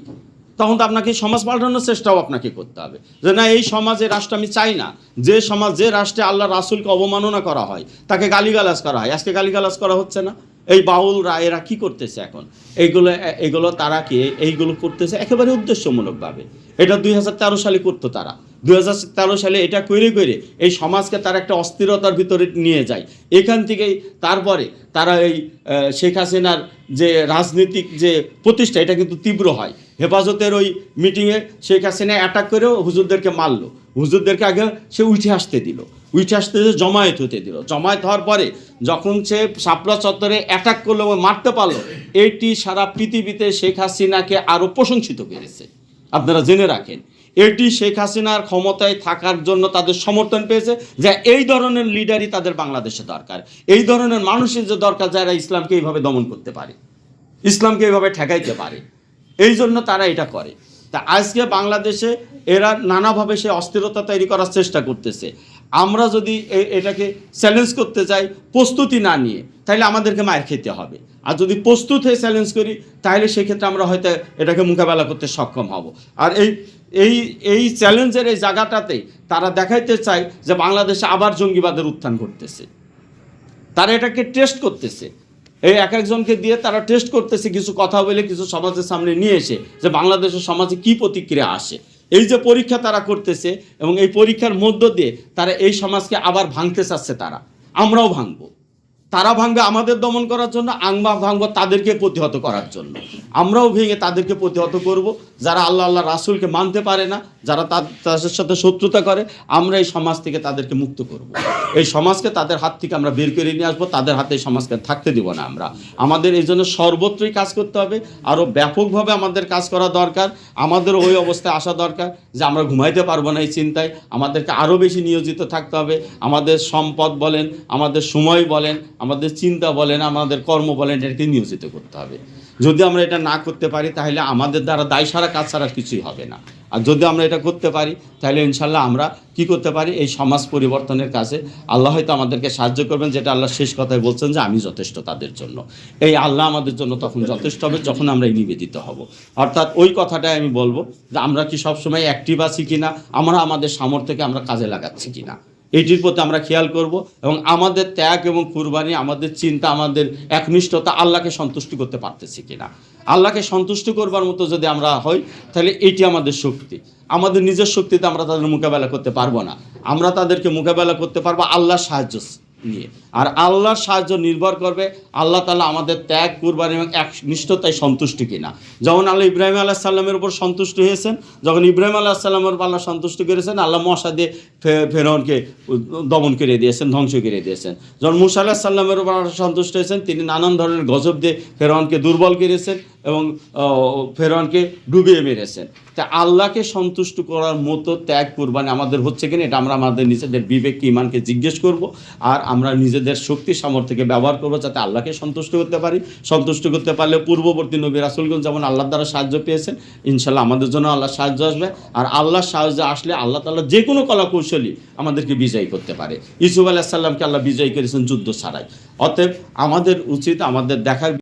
তখন তো আপনাকে সমাজ পাল্টানোর চেষ্টাও আপনাকে করতে হবে, যে না, এই সমাজে রাষ্ট্র আমি চাই না। যে সমাজ, যে রাষ্ট্রে আল্লাহ রাসূলকে অবমাননা করা হয়, তাকে গালিগালাজ করা হয়, আজকে গালিগালাজ করা হচ্ছে না। এই বাউলরা এরা কি করতেছে এখন, এইগুলো তারা কি এইগুলো করতেছে একেবারে উদ্দেশ্যমূলকভাবে। এটা 2013 সালে করতো তারা, 2013 সালে এটা করে এই সমাজকে তারা একটা অস্থিরতার ভিতরে নিয়ে যায়। এখান থেকেই তারপরে তারা এই শেখ হাসিনার যে রাজনৈতিক যে প্রতিষ্ঠা, এটা কিন্তু তীব্র হয়। হেফাজতের ওই মিটিংয়ে শেখ হাসিনা অ্যাটাক করেও হুজুরদেরকে মারলো, হুজুরদেরকে আগে সে উঠে আসতে জমায়েত হতে দিল। জমায়েত হওয়ার পরে যখন সে শাপলা চত্বরে অ্যাটাক করলো, মারতে পারলো, এটি সারা পৃথিবীতে শেখ হাসিনাকে আরও প্রশংসিত করেছে। আপনারা জেনে রাখেন, এটি শেখ হাসিনার ক্ষমতায় থাকার জন্য তাদের সমর্থন পেয়েছে, যে এই ধরনের লিডারই তাদের বাংলাদেশে দরকার, এই ধরনের মানুষের যে দরকার যারা ইসলামকে এইভাবে দমন করতে পারে, ইসলামকে এইভাবে ঠেকাইতে পারে। এই জন্য তারা এটা করে। তা আজকে বাংলাদেশে এরা নানাভাবে সে অস্থিরতা তৈরি করার চেষ্টা করতেছে। আমরা যদি এটাকে চ্যালেঞ্জ করতে চাই প্রস্তুতি না নিয়ে, তাহলে আমাদেরকে মার খেতে হবে। আর যদি প্রস্তুত হয়ে চ্যালেঞ্জ করি, তাহলে সেক্ষেত্রে আমরা হয়তো এটাকে মোকাবেলা করতে সক্ষম হব। আর এই চ্যালেঞ্জের এই জায়গাটাতেই তারা দেখাইতে চায় যে বাংলাদেশে আবার জঙ্গিবাদের উত্থান ঘটতেছে। তারা এটাকে টেস্ট করতেছে, এই এক একজনকে দিয়ে তারা টেস্ট করতেছে, কিছু কথা বলে, কিছু সমাজের সামনে নিয়ে এসে, যে বাংলাদেশের সমাজে কি প্রতিক্রিয়া আসে। এই যে পরীক্ষা তারা করতেছে, এবং এই পরীক্ষার মধ্য দিয়ে তারা এই সমাজকে আবার ভাঙতে চাচ্ছে। আমরাও ভাঙবো, তারা ভাঙবে আমাদের দমন করার জন্য, আমরা ভাঙবো তাদেরকে প্রতিহত করার জন্য। আমরাও ভেঙে তাদেরকে প্রতিহত করব। যারা আল্লাহ রাসূলকে মানতে পারে না, যারা তাদের সাথে শত্রুতা করে, আমরা এই সমাজ থেকে তাদেরকে মুক্ত করব। এই সমাজকে তাদের হাত থেকে আমরা বের করে নিয়ে আসবো, তাদের হাতে এই সমাজকে থাকতে দিব না আমরা। আমাদের এই জন্য সর্বত্রই কাজ করতে হবে, আরও ব্যাপকভাবে আমাদের কাজ করা দরকার। আমাদের ওই অবস্থায় আসা দরকার যে আমরা ঘুমাইতে পারবো না এই চিন্তায়, আমাদেরকে আরও বেশি নিয়োজিত থাকতে হবে। আমাদের সম্পদ বলেন, আমাদের সময় বলেন, আমাদের চিন্তা বলেন, আমাদের কর্ম বলেন, এটাকে নিয়োজিত করতে হবে। যদি আমরা এটা না করতে পারি, তাহলে আমাদের দ্বারা দায় সারা কাজ ছাড়া কিছুই হবে না। আর যদি আমরা এটা করতে পারি, তাহলে ইনশাল্লাহ আমরা কি করতে পারি, এই সমাজ পরিবর্তনের কাজে আল্লাহ হয়তো আমাদেরকে সাহায্য করবেন। যেটা আল্লাহ শেষ কথায় বলছেন যে আমি যথেষ্ট তাদের জন্য। এই আল্লাহ আমাদের জন্য তখন যথেষ্ট হবে যখন আমরা নিবেদিত হব। অর্থাৎ ওই কথাটাই আমি বলবো, যে আমরা কি সবসময় অ্যাক্টিভ আছি কিনা, আমরা আমাদের সামর্থ্যকে আমরা কাজে লাগাচ্ছি কিনা, এইটির প্রতি আমরা খেয়াল করব। এবং আমাদের ত্যাগ এবং কুরবানি, আমাদের চিন্তা, আমাদের একনিষ্ঠতা আল্লাহকে সন্তুষ্ট করতে পারতেছি কিনা। আল্লাহকে সন্তুষ্ট করবার মতো যদি আমরা হই, তাহলে এটি আমাদের শক্তি। আমাদের নিজের শক্তিতে আমরা তাদের মোকাবেলা করতে পারবো না, আমরা তাদেরকে মোকাবেলা করতে পারবো আল্লাহর সাহায্য নিয়ে। আর আল্লাহর সাহায্য নির্ভর করবে আল্লাহ তাআলা আমাদের ত্যাগ, কুরবানি এবং একনিষ্ঠতায় সন্তুষ্ট কিনা। যখন আল্লাহ ইব্রাহিম আলাইহিস সালামের উপর সন্তুষ্ট হয়েছেন, যখন ইব্রাহিম আলাইহিস সালামের উপর আল্লাহ সন্তুষ্ট করেছেন, আল্লাহ মশা দিয়ে ফেরাউনকে দমন করে দিয়েছেন, ধ্বংস করে দিয়েছেন। যখন মূসা আলাইহিস সালামের উপর আল্লাহ সন্তুষ্ট হয়েছেন, তিনি নানান ধরনের গজব দিয়ে ফেরাউনকে দুর্বল করেছেন এবং ফেরাউনকে ডুবিয়ে মেরেছেন। তা আল্লাহকে সন্তুষ্ট করার মতো ত্যাগ, কুরবানি আমাদের হচ্ছে কিনা, এটা আমরা আমাদের নিজেদের বিবেককে, ইমানকে জিজ্ঞেস করব। আর আমরা নিজেদের শক্তি সামর্থ্যকে ব্যবহার করবো যাতে আল্লাহকে সন্তুষ্ট করতে পারি। সন্তুষ্ট করতে পারলে পূর্ববর্তী নবী রাসূলগণ যেমন আল্লাহর দ্বারা সাহায্য পেয়েছেন, ইনশাল্লাহ আমাদের জন্য আল্লাহ সাহায্য আসবে। আর আল্লাহর সাহায্য আসলে আল্লাহ তাআলা যে কোনো কলা কৌশলী আমাদেরকে বিজয়ী করতে পারে। ইউসুফ আলাইহিস সালামকে আল্লাহ বিজয়ী করেছেন যুদ্ধ ছাড়াই। অতএব আমাদের উচিত আমাদের দেখার